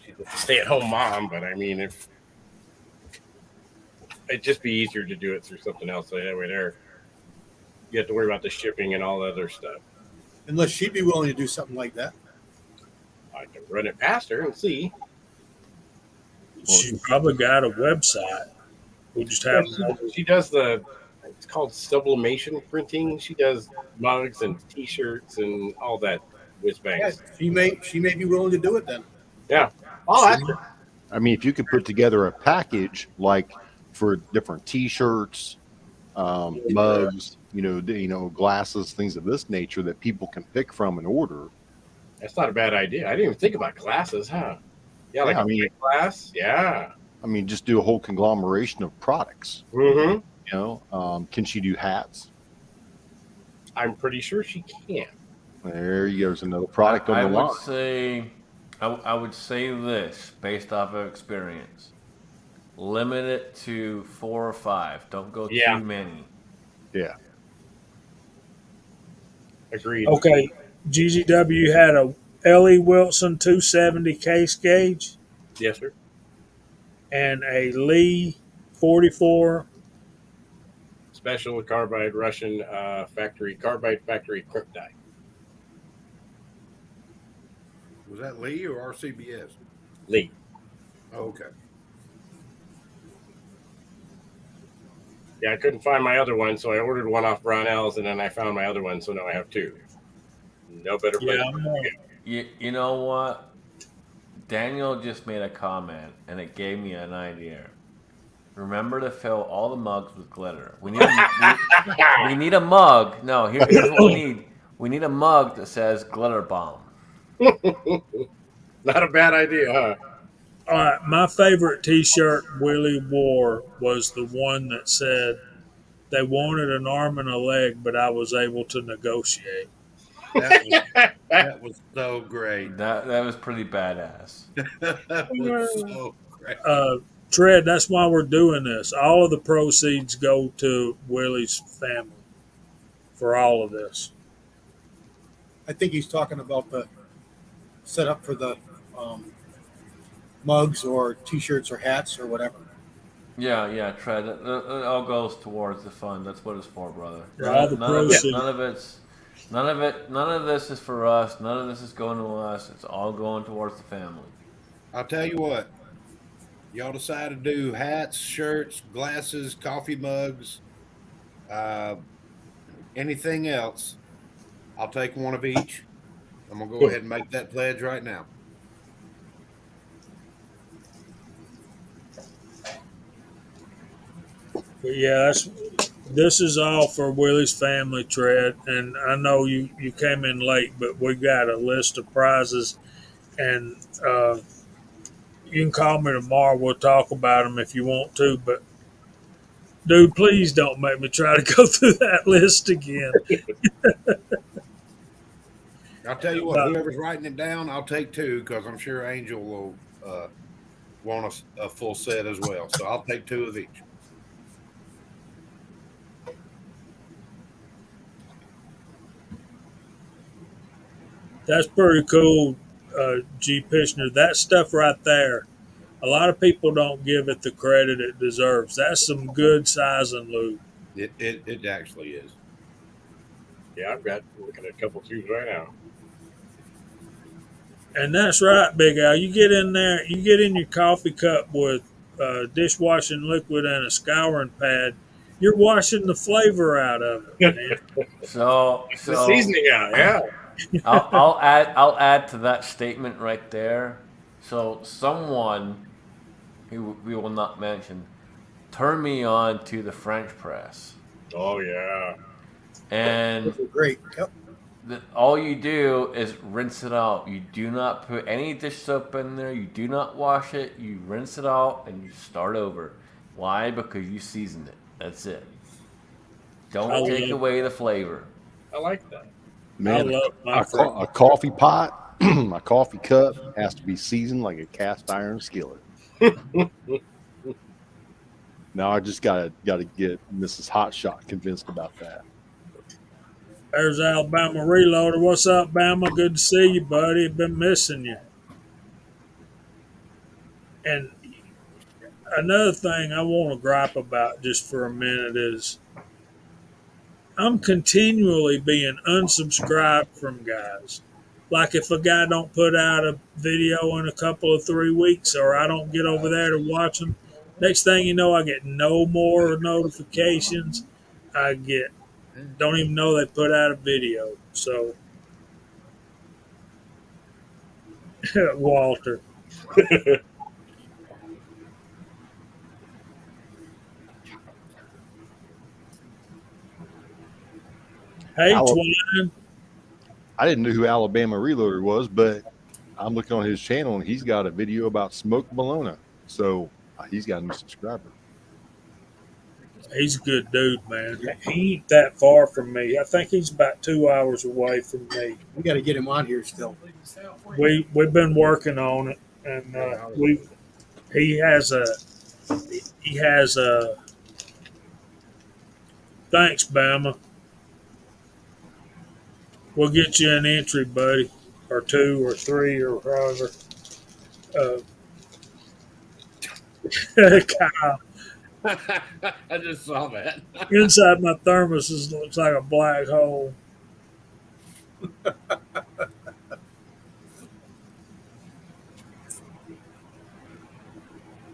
E: she's a stay-at-home mom. But I mean, if it'd just be easier to do it through something else, so that way there you have to worry about the shipping and all the other stuff.
F: Unless she'd be willing to do something like that.
E: I can run it past her and see.
A: She probably got a website. We just
E: Yeah,
A: haven't.
E: she does it's called sublimation printing. She does mugs and T-shirts and all that whiz
F: Yeah,
E: bangs.
F: she may be willing to do it then.
E: Yeah. Oh, that's good.
C: I mean, if you could put together a package like for different T-shirts, mugs, glasses, things of this nature that people can pick from and order.
E: That's not a bad idea. I didn't even think about glasses, huh? Yeah, like
C: Yeah,
E: a big glass. Yeah.
C: I mean, just do a whole conglomeration of products.
E: Mm-hmm.
C: Can she do hats?
E: I'm pretty sure she can.
C: There you go. There's another product
D: I
C: on the
D: would
C: line.
D: say, I would say this based off of experience. Limit it to 4 or 5. Don't go
E: Yeah.
D: too many.
C: Yeah.
E: Agreed.
A: Okay, GGW had a L.E. Wilson 270 case gauge
E: Yes, sir.
A: and a Lee 44.
E: Special carbide Russian carbide factory crimp die.
B: Was that Lee or RCBS?
E: Lee.
B: Oh, okay.
E: Yeah, I couldn't find my other one, so I ordered one off Brownells, and then I found my other one, so now I have 2. No better place.
A: Yeah,
D: You know what? Daniel just made a comment, and it gave me an idea. Remember to fill all the mugs with glitter. We need a mug. No, here's what we need. We need a mug that says glitter bomb.
E: Not a bad idea, huh?
A: All right, my favorite T-shirt Willie wore was the one that said they wanted an arm and a leg, but I was able to negotiate.
B: That was so great.
D: That was pretty badass.
B: That was so great.
A: Tread, that's why we're doing this. All of the proceeds go to Willie's family for all of this.
F: I think he's talking about the setup for the mugs or T-shirts or hats or whatever.
D: Yeah, Tread. It all goes towards the fund. That's what it's for, brother.
A: All the proceeds.
D: None of this is for us. None of this is going to us. It's all going towards the family.
B: I'll tell you what. y'all decide to do hats, shirts, glasses, coffee mugs, uh, anything else, I'll take one of each. I'm gonna go ahead and make that pledge right now.
A: But yeah, this is all for Willie's family tread, and I know you came in late, but we got a list of prizes, and you can call me tomorrow. We'll talk about them if you want to, but dude, please don't make me try to go through that list again.
B: I'll tell you what,
A: But
B: whoever's writing it down, I'll take two because I'm sure Angel will want a full set as well. So I'll take two of each.
A: that's pretty cool, G. Pishner. That stuff right there, a lot of people don't give it the credit it deserves. That's some good sizing loot.
B: It actually is.
E: Yeah, I've got looking at a couple tubes right now.
A: And that's right, Big Al. You get in there, you get in your coffee cup with dishwashing liquid and a scouring pad. You're washing the flavor out of it, man.
D: So
E: The seasoning out, yeah.
D: I'll add to that statement right there. So someone who we will not mention turned me on to the French press,
E: Oh yeah.
D: and
F: Those are great. Yep.
D: all you do is rinse it out. You do not put any dish soap in there. You do not wash it. You rinse it out and you start over. Why? Because you seasoned it. That's it. Don't
A: I
D: take
A: love-
D: away the flavor.
E: I like that.
C: Man,
A: I love my
C: a coffee pot, a coffee cup has to be seasoned like a cast iron skillet. Now I just gotta get Mrs. Hotshot convinced about that.
A: There's Alabama Reloader. What's up, Bama? Good to see you, buddy. Been missing you. And another thing I want to gripe about just for a minute is I'm continually being unsubscribed from guys. Like if a guy don't put out a video in a couple of 3 weeks, or I don't get over there to watch them, next thing you know, I get no more notifications. Don't even know they put out a video. So, Walter. Hey, Twine.
C: I didn't know who Alabama Reloader was, but I'm looking on his channel and he's got a video about smoked bologna. So he's got a new subscriber.
A: He's a good dude, man. He ain't that far from me. I think he's about 2 hours away from me.
F: We got to get him on here still.
A: We've been working on it, and he has a thanks, Bama. We'll get you an entry, buddy, or 2 or 3 or however. Kyle,
B: I just saw that.
A: inside my thermos looks like a black hole.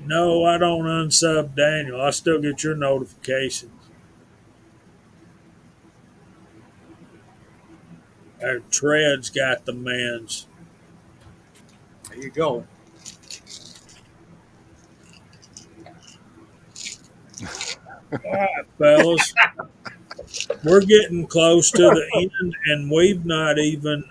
A: No, I don't unsub Daniel. I still get your notifications. Our tread's got the mans.
F: There you go.
A: All right, fellas. We're getting close to the end, and we've not even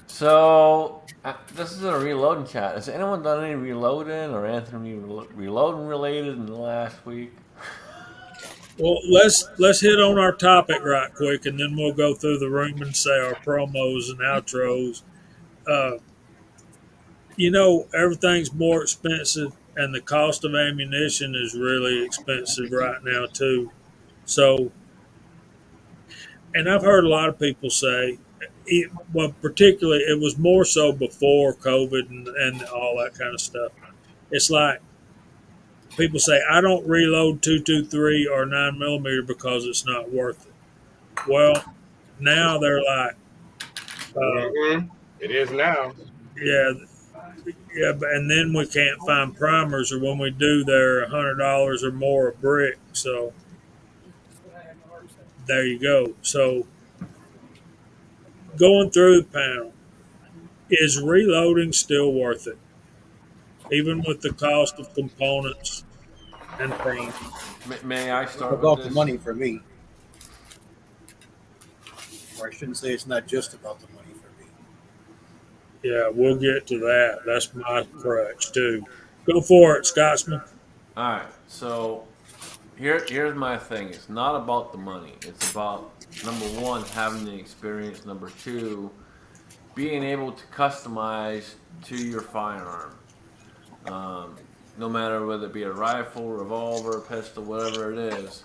D: So this is a reloading chat. Has anyone done any reloading or anything reloading related in the last week?
A: well, let's hit on our topic right quick, and then we'll go through the room and say our promos and outros. Everything's more expensive, and the cost of ammunition is really expensive right now too. So, and I've heard a lot of people say, particularly it was more so before COVID and all that kind of stuff. It's like people say I don't reload 223 or 9mm because it's not worth it. Well, now they're like,
E: It is now.
A: yeah, yeah, and then we can't find primers, or when we do, they're $100 or more a brick. So there you go. So going through the panel, is reloading still worth it, even with the cost of components and things?
D: May I
F: It's
D: start with
F: about the
D: this?
F: money for me. Or I shouldn't say it's not just about the money for me.
A: Yeah, we'll get to that. That's my crutch too. Go for it, Scotsman.
D: All right. So here's my thing. It's not about the money. It's about number one, having the experience. Number two, being able to customize to your firearm. No matter whether it be a rifle, revolver, pistol, whatever it is,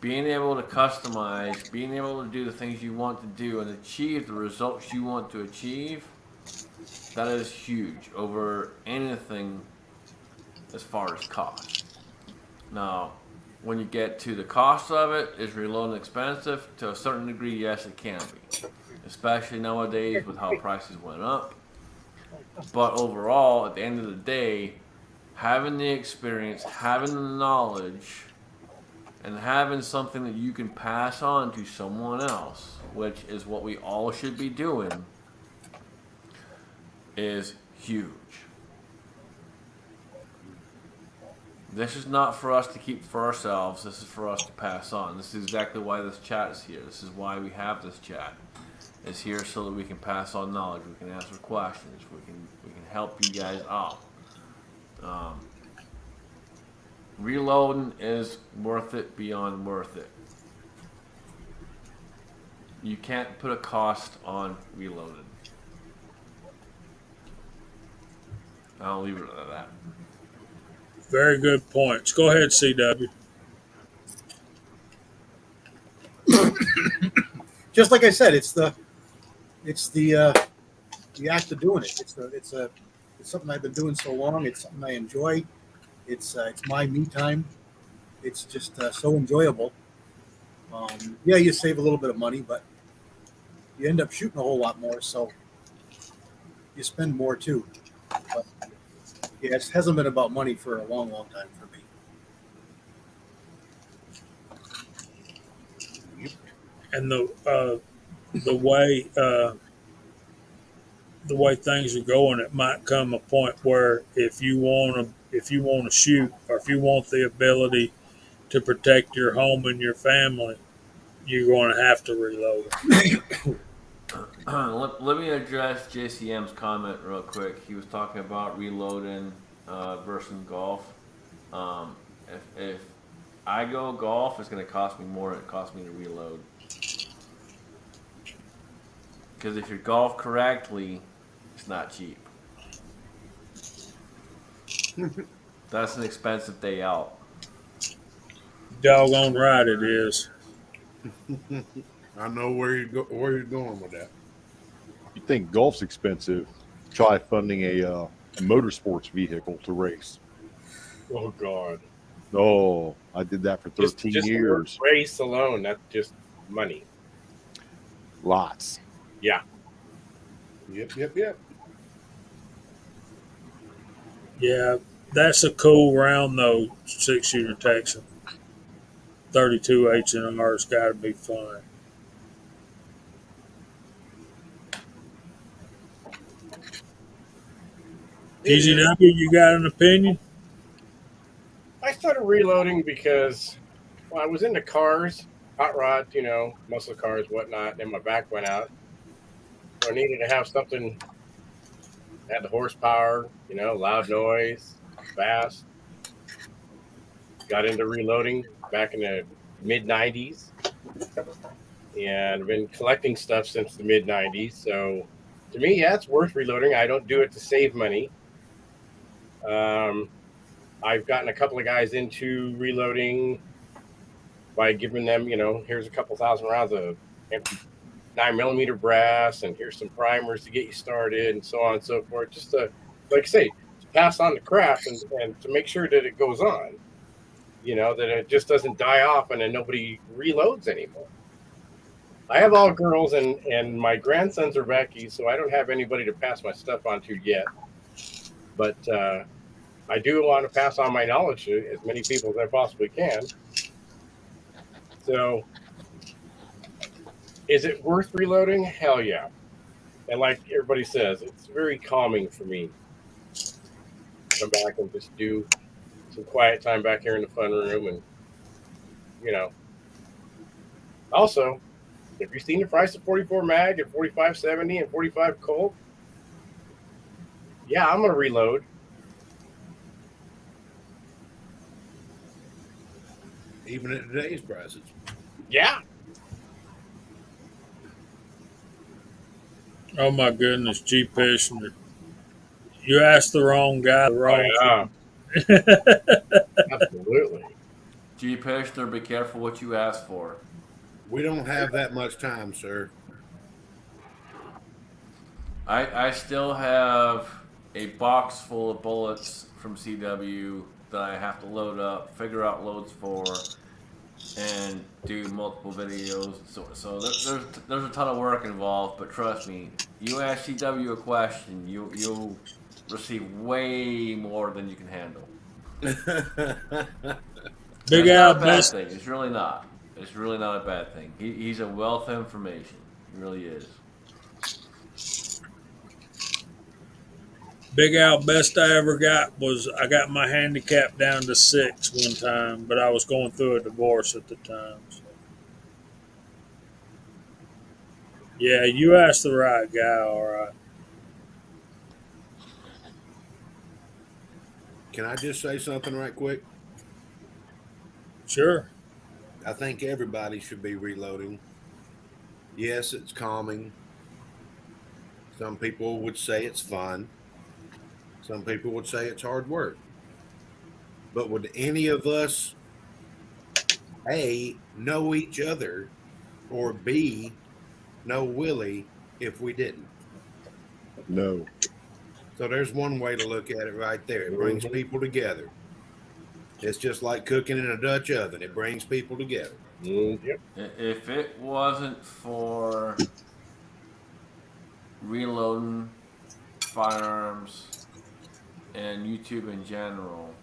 D: being able to customize, being able to do the things you want to do and achieve the results you want to achieve, that is huge over anything as far as cost. Now, when you get to the cost of it, is reloading expensive? To a certain degree, yes, it can be, especially nowadays with how prices went up. But overall, at the end of the day, having the experience, having the knowledge, and having something that you can pass on to someone else, which is what we all should be doing, is huge. This is not for us to keep for ourselves. This is for us to pass on. This is exactly why this chat is here. This is why we have this chat. It's here so that we can pass on knowledge. We can answer questions. We can help you guys out. Reloading is worth it beyond worth it. You can't put a cost on reloading. I'll leave it at that.
A: Very good points. Go ahead, CW.
F: Just like I said, the act of doing it. It's something I've been doing so long. It's something I enjoy. It's my me time. It's just so enjoyable. Yeah, you save a little bit of money, but you end up shooting a whole lot more, so you spend more too. But yeah, it hasn't been about money for a long, long time for me.
A: And the way things are going, it might come a point where if you want to shoot, or if you want the ability to protect your home and your family, you're going to have to reload it.
D: Let me address JCM's comment real quick. He was talking about reloading versus golf. If I go golf, it's going to cost me more than it costs me to reload. Because if you golf correctly, it's not cheap. That's an expensive day out.
A: Doggone right it is.
B: I know where you're going with that.
C: You think golf's expensive? Try funding a motorsports vehicle to race.
E: Oh God.
C: Oh, I did that for 13
E: Just
C: years.
E: race alone, that's just money.
C: Lots.
E: Yeah.
B: Yep.
A: Yeah, that's a cool round though. 6-shooter Texan, 32 H&R's got to be fun. GZW, you got an opinion?
E: I started reloading because I was into cars, hot rods, muscle cars, whatnot. And my back went out. So I needed to have something that had the horsepower, loud noise, fast. Got into reloading back in the mid 90s. And I've been collecting stuff since the mid 90s. So to me, yeah, it's worth reloading. I don't do it to save money. I've gotten a couple of guys into reloading by giving them, here's a couple thousand rounds of empty 9mm brass, and here's some primers to get you started, and so on and so forth. Just to, like I say, to pass on the crap and to make sure that it goes on. That it just doesn't die off and then nobody reloads anymore. I have all girls and my grandsons are Becky, so I don't have anybody to pass my stuff on to yet. But I do want to pass on my knowledge to as many people as I possibly can. So, is it worth reloading? Hell yeah. And like everybody says, it's very calming for me. Come back and just do some quiet time back here in the fun room. And, also, if you've seen the price of 44 mag and 4570 and 45 Colt, yeah, I'm going to reload.
B: Even at today's prices.
E: Yeah.
A: Oh my goodness, G. Pishner. You asked the wrong guy. The wrong
E: Absolutely.
D: G. Pishner, be careful what you ask for.
B: We don't have that much time, sir.
D: I still have a box full of bullets from CW that I have to load up, figure out loads for, and do multiple videos. So there's a ton of work involved. But trust me, you ask CW a question, you'll receive way more than you can handle.
A: Big
D: It's
A: Al,
D: not a bad thing. It's really not. It's really not a bad thing. He's a wealth of information. He really is.
A: Big Al, best I ever got was I got my handicap down to 6 one time, but I was going through a divorce at the time. So. Yeah, you asked the right guy, all right.
B: Can I just say something right quick?
A: Sure.
B: I think everybody should be reloading. Yes, it's calming. Some people would say it's fun. Some people would say it's hard work. But would any of us, A, know each other, or B, know Willie if we didn't?
C: No.
B: So there's one way to look at it right there. It brings people together. It's just like cooking in a Dutch oven. It brings people together.
E: Yep.
D: If it wasn't for reloading firearms and YouTube in general,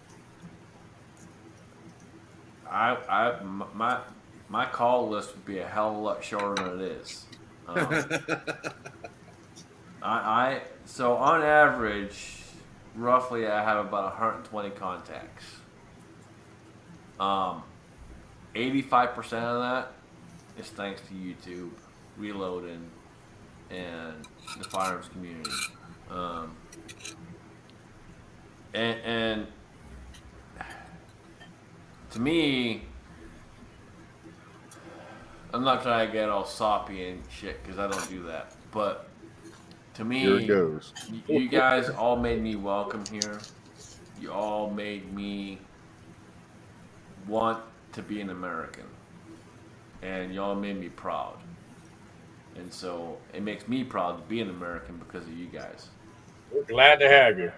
D: my call list would be a hell of a lot shorter than it is. So on average, roughly I have about 120 contacts. 85% of that is thanks to YouTube, reloading, and the firearms community. And to me, I'm not trying to get all soppy and shit because I don't do that. But to me,
C: Here it goes.
D: You guys all made me welcome here. You all made me want to be an American. And y'all made me proud. And so it makes me proud to be an American because of you guys.
E: We're glad to have you.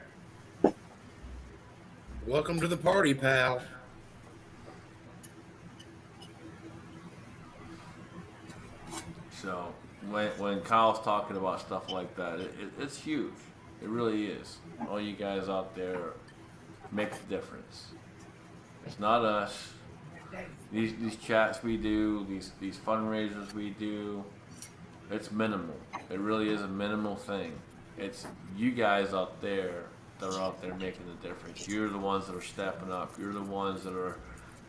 B: Welcome to the party, pal.
D: So when Kyle's talking about stuff like that, it's huge. It really is. All you guys out there make the difference. It's not us. These chats we do, these fundraisers we do, it's minimal. It really is a minimal thing. It's you guys out there that are out there making the difference. You're the ones that are stepping up. You're the ones that are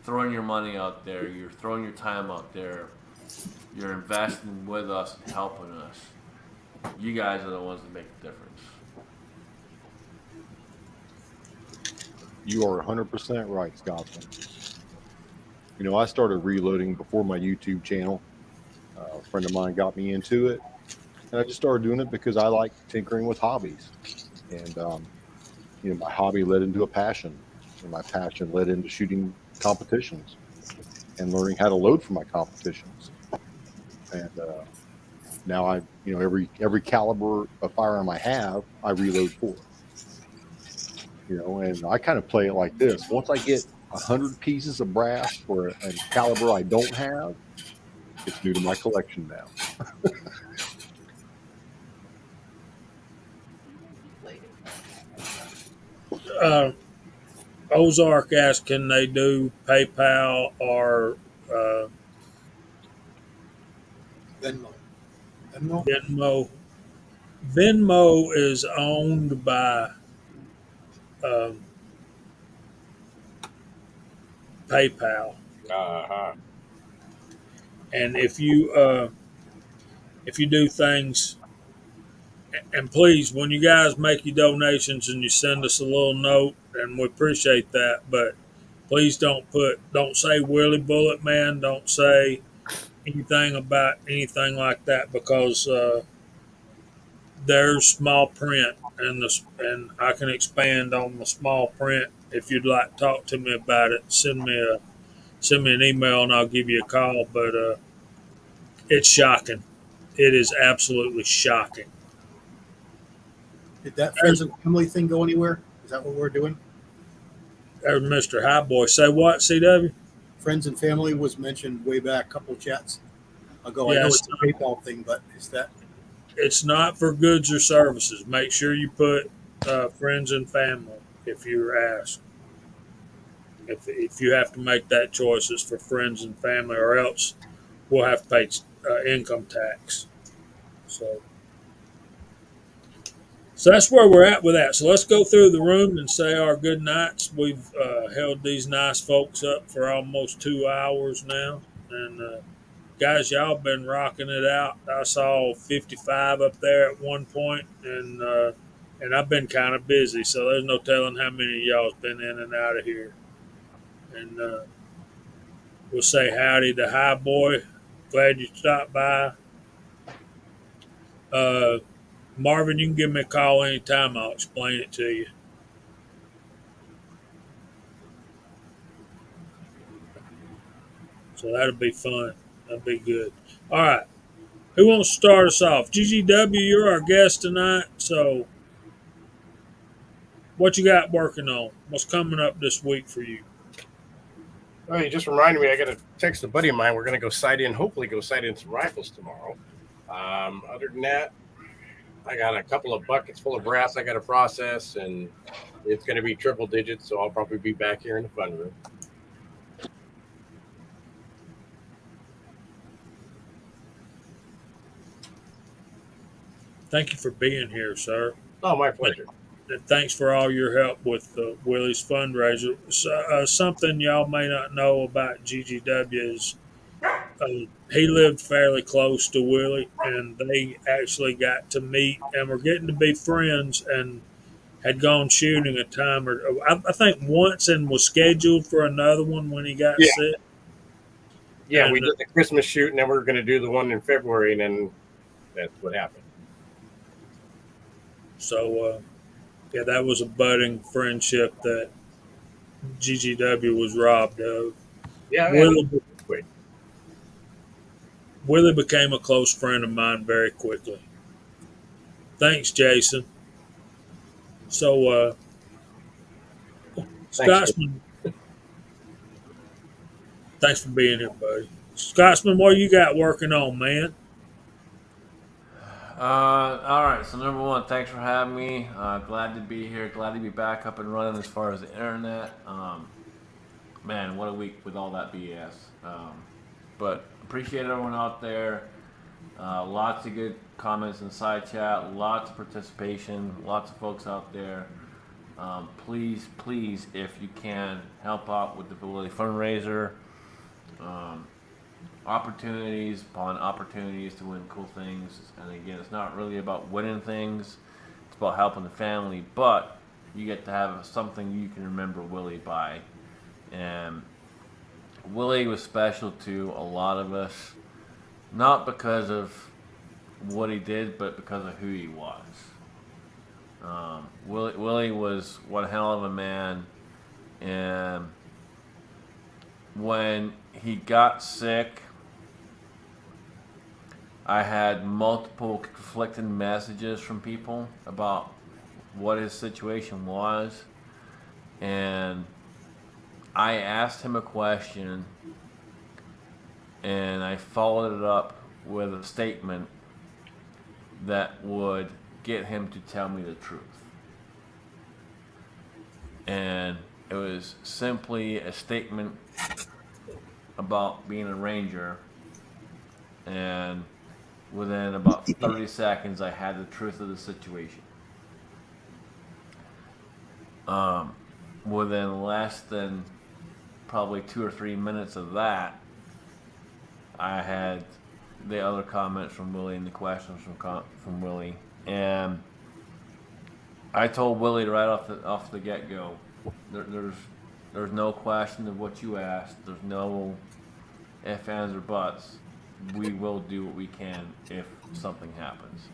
D: throwing your money out there. You're throwing your time out there. You're investing with us and helping us. You guys are the ones that make the difference.
C: You are 100% right, Scotsman. You know, I started reloading before my YouTube channel. A friend of mine got me into it. And I just started doing it because I like tinkering with hobbies. And, you know, my hobby led into a passion. And my passion led into shooting competitions and learning how to load for my competitions. And now every caliber of firearm I have, I reload for. And I kind of play it like this. Once I get 100 pieces of brass for a caliber I don't have, it's new to my collection now.
A: Uh, Ozark asked, can they do PayPal or
F: Venmo. Venmo?
A: Venmo? Venmo is owned by um, PayPal,
E: Uh-huh.
A: and if you do things, and please, when you guys make your donations and you send us a little note, and we appreciate that, but please don't say Willie Bullet Man, don't say anything about anything like that because there's small print and I can expand on the small print if you'd like to talk to me about it. Send me an email and I'll give you a call. But it's shocking. It is absolutely shocking.
F: Did that friends and family thing go anywhere? Is that what we're doing?
A: There's Mr. Highboy. Say what, CW?
F: Friends and family was mentioned way back, a couple of chats ago. I know
A: Yes,
F: it's a PayPal thing, but is that
A: it's not for goods or services. Make sure you put friends and family if you're asked. If you have to make that choice, it's for friends and family, or else we'll have to pay income tax. So, so that's where we're at with that. So let's go through the room and say our good nights. We've held these nice folks up for almost 2 hours now, and guys, y'all been rocking it out. I saw 55 up there at one point, and I've been kind of busy, so there's no telling how many of y'all's been in and out of here. And we'll say howdy to High Boy. Glad you stopped by. Marvin, you can give me a call anytime. I'll explain it to you. So that'll be fun. That'll be good. All right. Who wants to start us off? GGW, you're our guest tonight. So what you got working on? What's coming up this week for you?
E: Well, you just reminded me. I got to text a buddy of mine. We're going to go sight in. Hopefully, go sight in some rifles tomorrow. Other than that, I got a couple of buckets full of brass I got to process, and it's going to be triple digits. So I'll probably be back here in the fun room.
A: Thank you for being here, sir.
E: Oh, my pleasure.
A: And thanks for all your help with Willie's fundraiser. So, something y'all may not know about GGW is he lived fairly close to Willie, and they actually got to meet and were getting to be friends and had gone shooting a time or I think once and was scheduled for another one when he got
E: Yeah.
A: sick.
E: Yeah,
A: And,
E: we did the Christmas shoot, and then we are going to do the one in February, and then that's what happened.
A: So, yeah, that was a budding friendship that GGW was robbed of.
E: Yeah,
A: Willie became a close friend of mine very quickly. Thanks, Jason. So, Scotsman, thanks for being here, buddy. Scotsman, what you got working on, man?
D: All right. So number one, thanks for having me. Glad to be here. Glad to be back up and running as far as the internet. Man, what a week with all that BS. But appreciate everyone out there. Lots of good comments in the side chat. Lots of participation. Lots of folks out there. Please, if you can, help out with the Ability fundraiser. Opportunities upon opportunities to win cool things. And again, it's not really about winning things. It's about helping the family. But you get to have something you can remember Willie by. And Willie was special to a lot of us. Not because of what he did, but because of who he was. Willie was one hell of a man. And when he got sick, I had multiple conflicting messages from people about what his situation was. And I asked him a question, and I followed it up with a statement that would get him to tell me the truth. And it was simply a statement about being a ranger, and within about 30 seconds I had the truth of the situation. Within less than probably 2 or 3 minutes of that, I had the other comments from Willie and the questions from Willie, and I told Willie right off the get go, there's no question of what you asked. There's no ifs, ands, or buts. We will do what we can if something happens.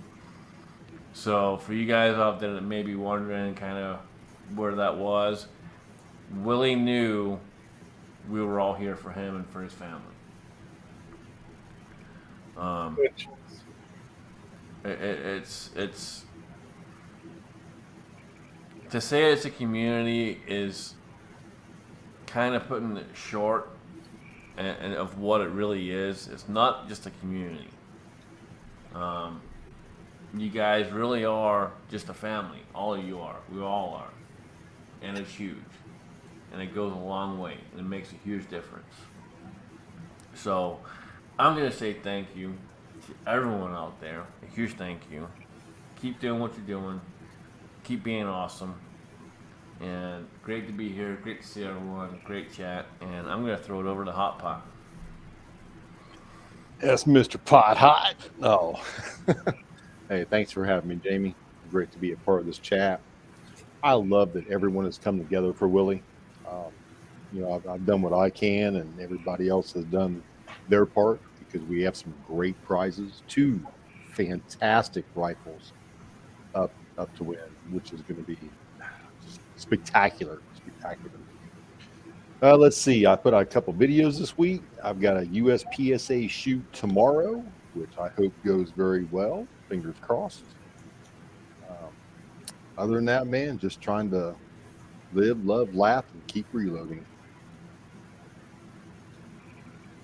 D: So for you guys out there that may be wondering kind of where that was, Willie knew we were all here for him and for his family.
E: Which
D: It's to say it's a community is kind of putting it short and of what it really is. It's not just a community. You guys really are just a family. All of you are. We all are. And it's huge. And it goes a long way. And it makes a huge difference. So I'm going to say thank you to everyone out there. A huge thank you. Keep doing what you're doing. Keep being awesome. And great to be here. Great to see everyone. Great chat. And I'm going to throw it over to Hot Pot.
C: Yes, Mr. Pot Hot. Oh. Hey, thanks for having me, Jamie. Great to be a part of this chat. I love that everyone has come together for Willie. I've done what I can, and everybody else has done their part because we have some great prizes. 2 fantastic rifles up to win, which is going to be just spectacular. Let's see. I put out a couple videos this week. I've got a USPSA shoot tomorrow, which I hope goes very well. Fingers crossed. Other than that, man, just trying to live, love, laugh, and keep reloading.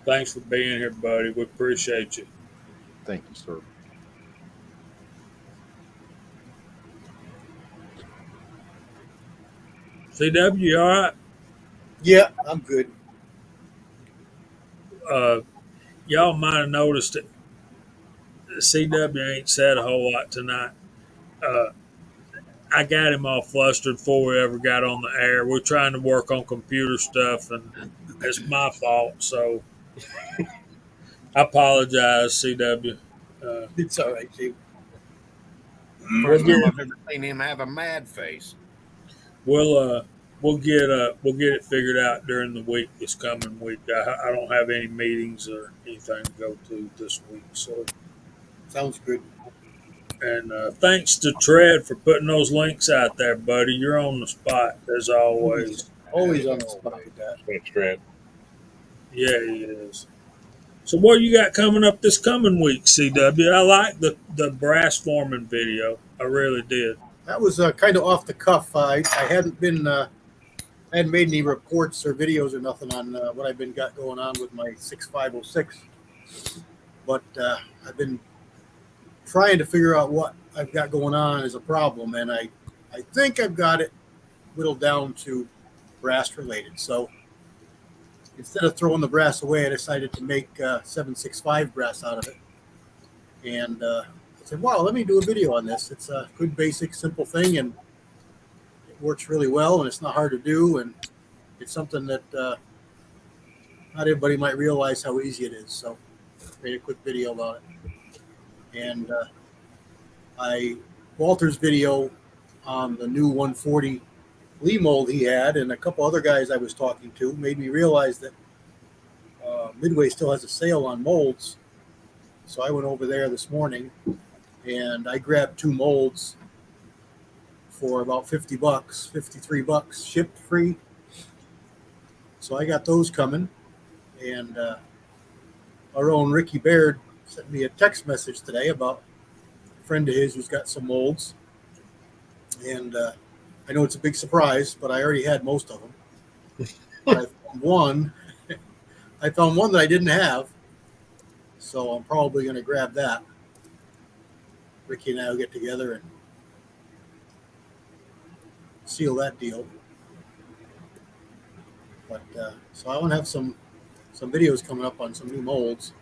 A: Thanks for being here, buddy. We appreciate you.
C: Thank you, sir.
A: CW, you all right?
F: Yeah, I'm good.
A: Y'all might have noticed it. CW ain't said a whole lot tonight. I got him all flustered before we ever got on the air. We're trying to work on computer stuff, and it's my fault. So I apologize, CW.
F: It's all right, Chief.
B: First time I've ever seen him have a mad face.
A: We'll get it figured out during the week. This coming week, I don't have any meetings or anything to go to this week. So
F: Sounds good.
A: And thanks to Tread for putting those links out there, buddy. You're on the spot as always.
F: Always on the spot with that.
E: thanks, Trent.
A: Yeah, he is. So what you got coming up this coming week, CW? I like the brass foreman video. I really did.
F: That was kind of off the cuff. I hadn't made any reports or videos or nothing on what I've been got going on with my 6506. But I've been trying to figure out what I've got going on as a problem, and I think I've got it whittled down to brass related. So instead of throwing the brass away, I decided to make 765 brass out of it. And I said, wow, let me do a video on this. It's a good, basic, simple thing, and it works really well, and it's not hard to do, and it's something that not everybody might realize how easy it is. So I made a quick video about it. And Walter's video on the new 140 Lee mold he had, and a couple other guys I was talking to, made me realize that Midway still has a sale on molds. So I went over there this morning and I grabbed 2 molds for about $50, $53, shipped free. So I got those coming. And our own Ricky Baird sent me a text message today about a friend of his who's got some molds. And I I know it's a big surprise, but I already had most of them. But I found one that I didn't have, so I'm probably going to grab that. Ricky and I will get together and seal that deal. But so I want to have some videos coming up on some new molds,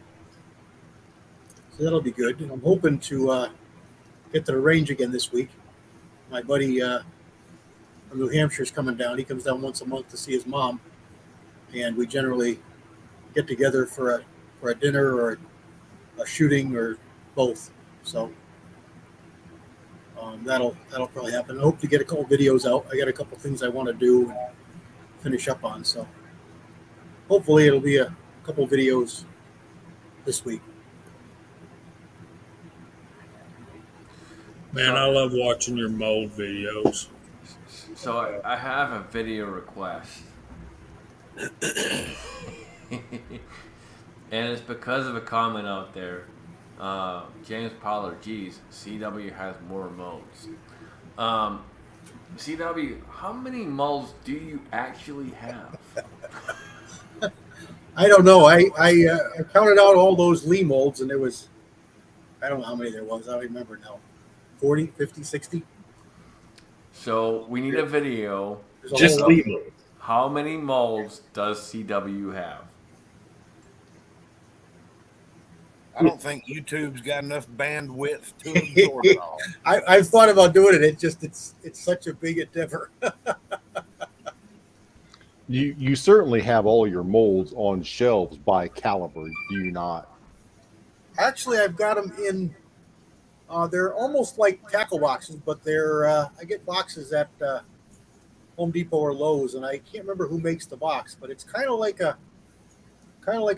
F: so that'll be good. And I'm hoping to get to the range again this week. My buddy from New Hampshire is coming down. He comes down once a month to see his mom, and we generally get together for a dinner or a shooting or both. So that'll probably happen. I hope to get a couple videos out. I got a couple things I want to do and finish up on. So hopefully it'll be a couple videos this week.
A: Man, I love watching your mold videos.
D: So I have a video request. And it's because of a comment out there. James Pollard, geez, CW has more molds. CW, how many molds do you actually have?
F: I don't know. I counted out all those Lee molds, and there was, I don't know how many there was. I don't remember now. 40, 50, 60?
D: So we need a video.
E: Just leave them.
D: How many molds does CW have?
B: I don't think YouTube's got enough bandwidth to absorb it all.
F: I've thought about doing it. It's such a big endeavor.
C: You certainly have all your molds on shelves by caliber, do you not?
F: Actually, I've got them in. They're almost like tackle boxes, but they're I get boxes at Home Depot or Lowe's, and I can't remember who makes the box, but it's kind of like a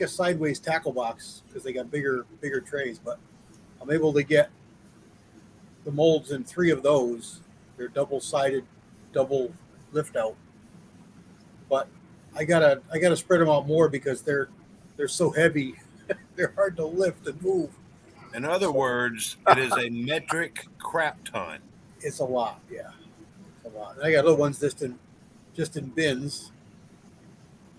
F: sideways tackle box because they got bigger trays. But I'm able to get the molds in 3 of those. They're double-sided, double lift out. But I gotta spread them out more because they're so heavy. They're hard to lift and move.
B: In other words, it is a metric crap ton.
F: It's a lot, yeah. It's a lot. And I got other ones just in bins.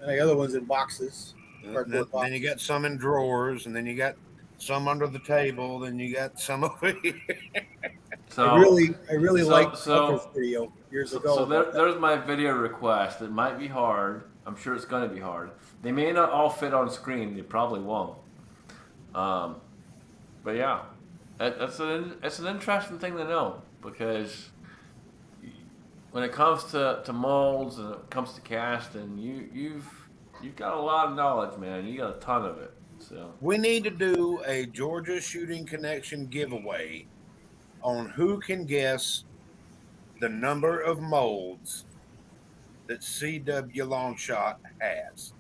F: And I got other ones in boxes.
B: Then you got some in drawers, and then you got some under the table, then you got some over here.
D: So
F: I really liked this video years ago.
D: So there's my video request. It might be hard. I'm sure it's going to be hard. They may not all fit on screen. They probably won't. But yeah, it's an interesting thing to know because when it comes to molds and it comes to casting, you've got a lot of knowledge, man. You got a ton of it. So
B: we need to do a Georgia Shooting Connection giveaway on who can guess the number of molds that CW Longshot has.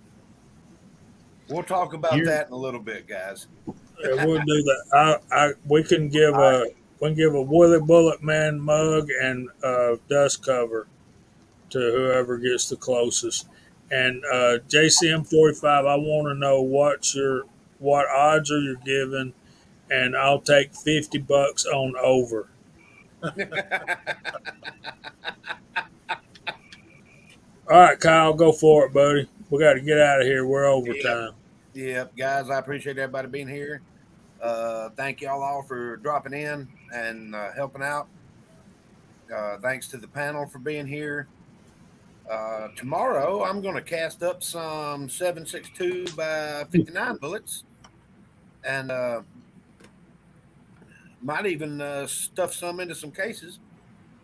B: We'll talk about that in a little bit, guys.
A: Yeah, we'll do that. We can give a Willie Bullet Man mug and a dust cover to whoever gets the closest. And JCM 45, I want to know what odds are you giving, and I'll take $50 on over. All right, Kyle, go for it, buddy. We got to get out of here. We're overtime.
B: Yep, guys, I appreciate everybody being here. Thank y'all all for dropping in and helping out. Thanks to the panel for being here. Tomorrow, I'm going to cast up some 7.62 by 59 bullets, and might even stuff some into some cases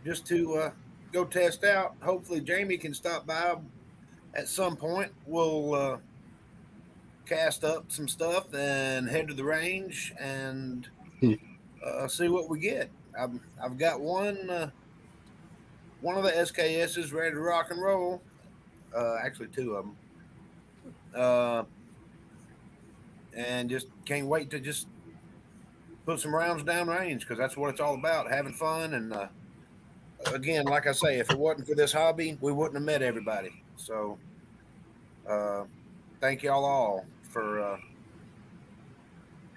B: just to go test out. Hopefully, Jamie can stop by at some point. We'll cast up some stuff and head to the range and see what we get. I've got one of the SKSs ready to rock and roll. Actually, 2 of them. And just can't wait to just put some rounds down range because that's what it's all about, having fun. And again, like I say, if it wasn't for this hobby, we wouldn't have met everybody. So thank y'all all for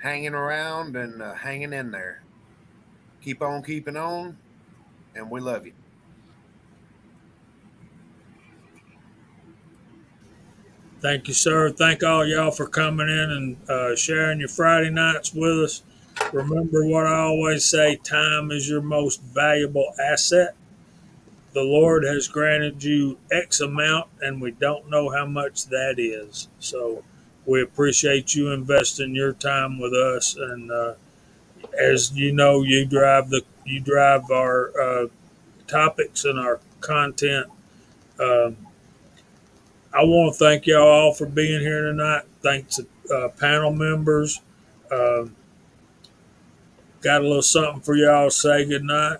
B: hanging around and hanging in there. Keep on keeping on, and we love you.
A: Thank you, sir. Thank all y'all for coming in and sharing your Friday nights with us. Remember what I always say, time is your most valuable asset. The Lord has granted you X amount, and we don't know how much that is. So we appreciate you investing your time with us. And as you know, you drive our topics and our content. Um I want to thank y'all all for being here tonight. Thanks to panel members. Um Got a little something for y'all to say good night.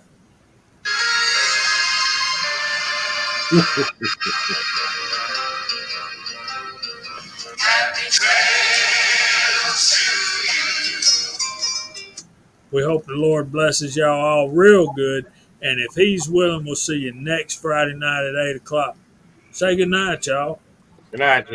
A: We hope the Lord blesses y'all all real good. And if He's willing, we'll see you next Friday night at 8 o'clock. Say good night, y'all.
E: Good night, y'all.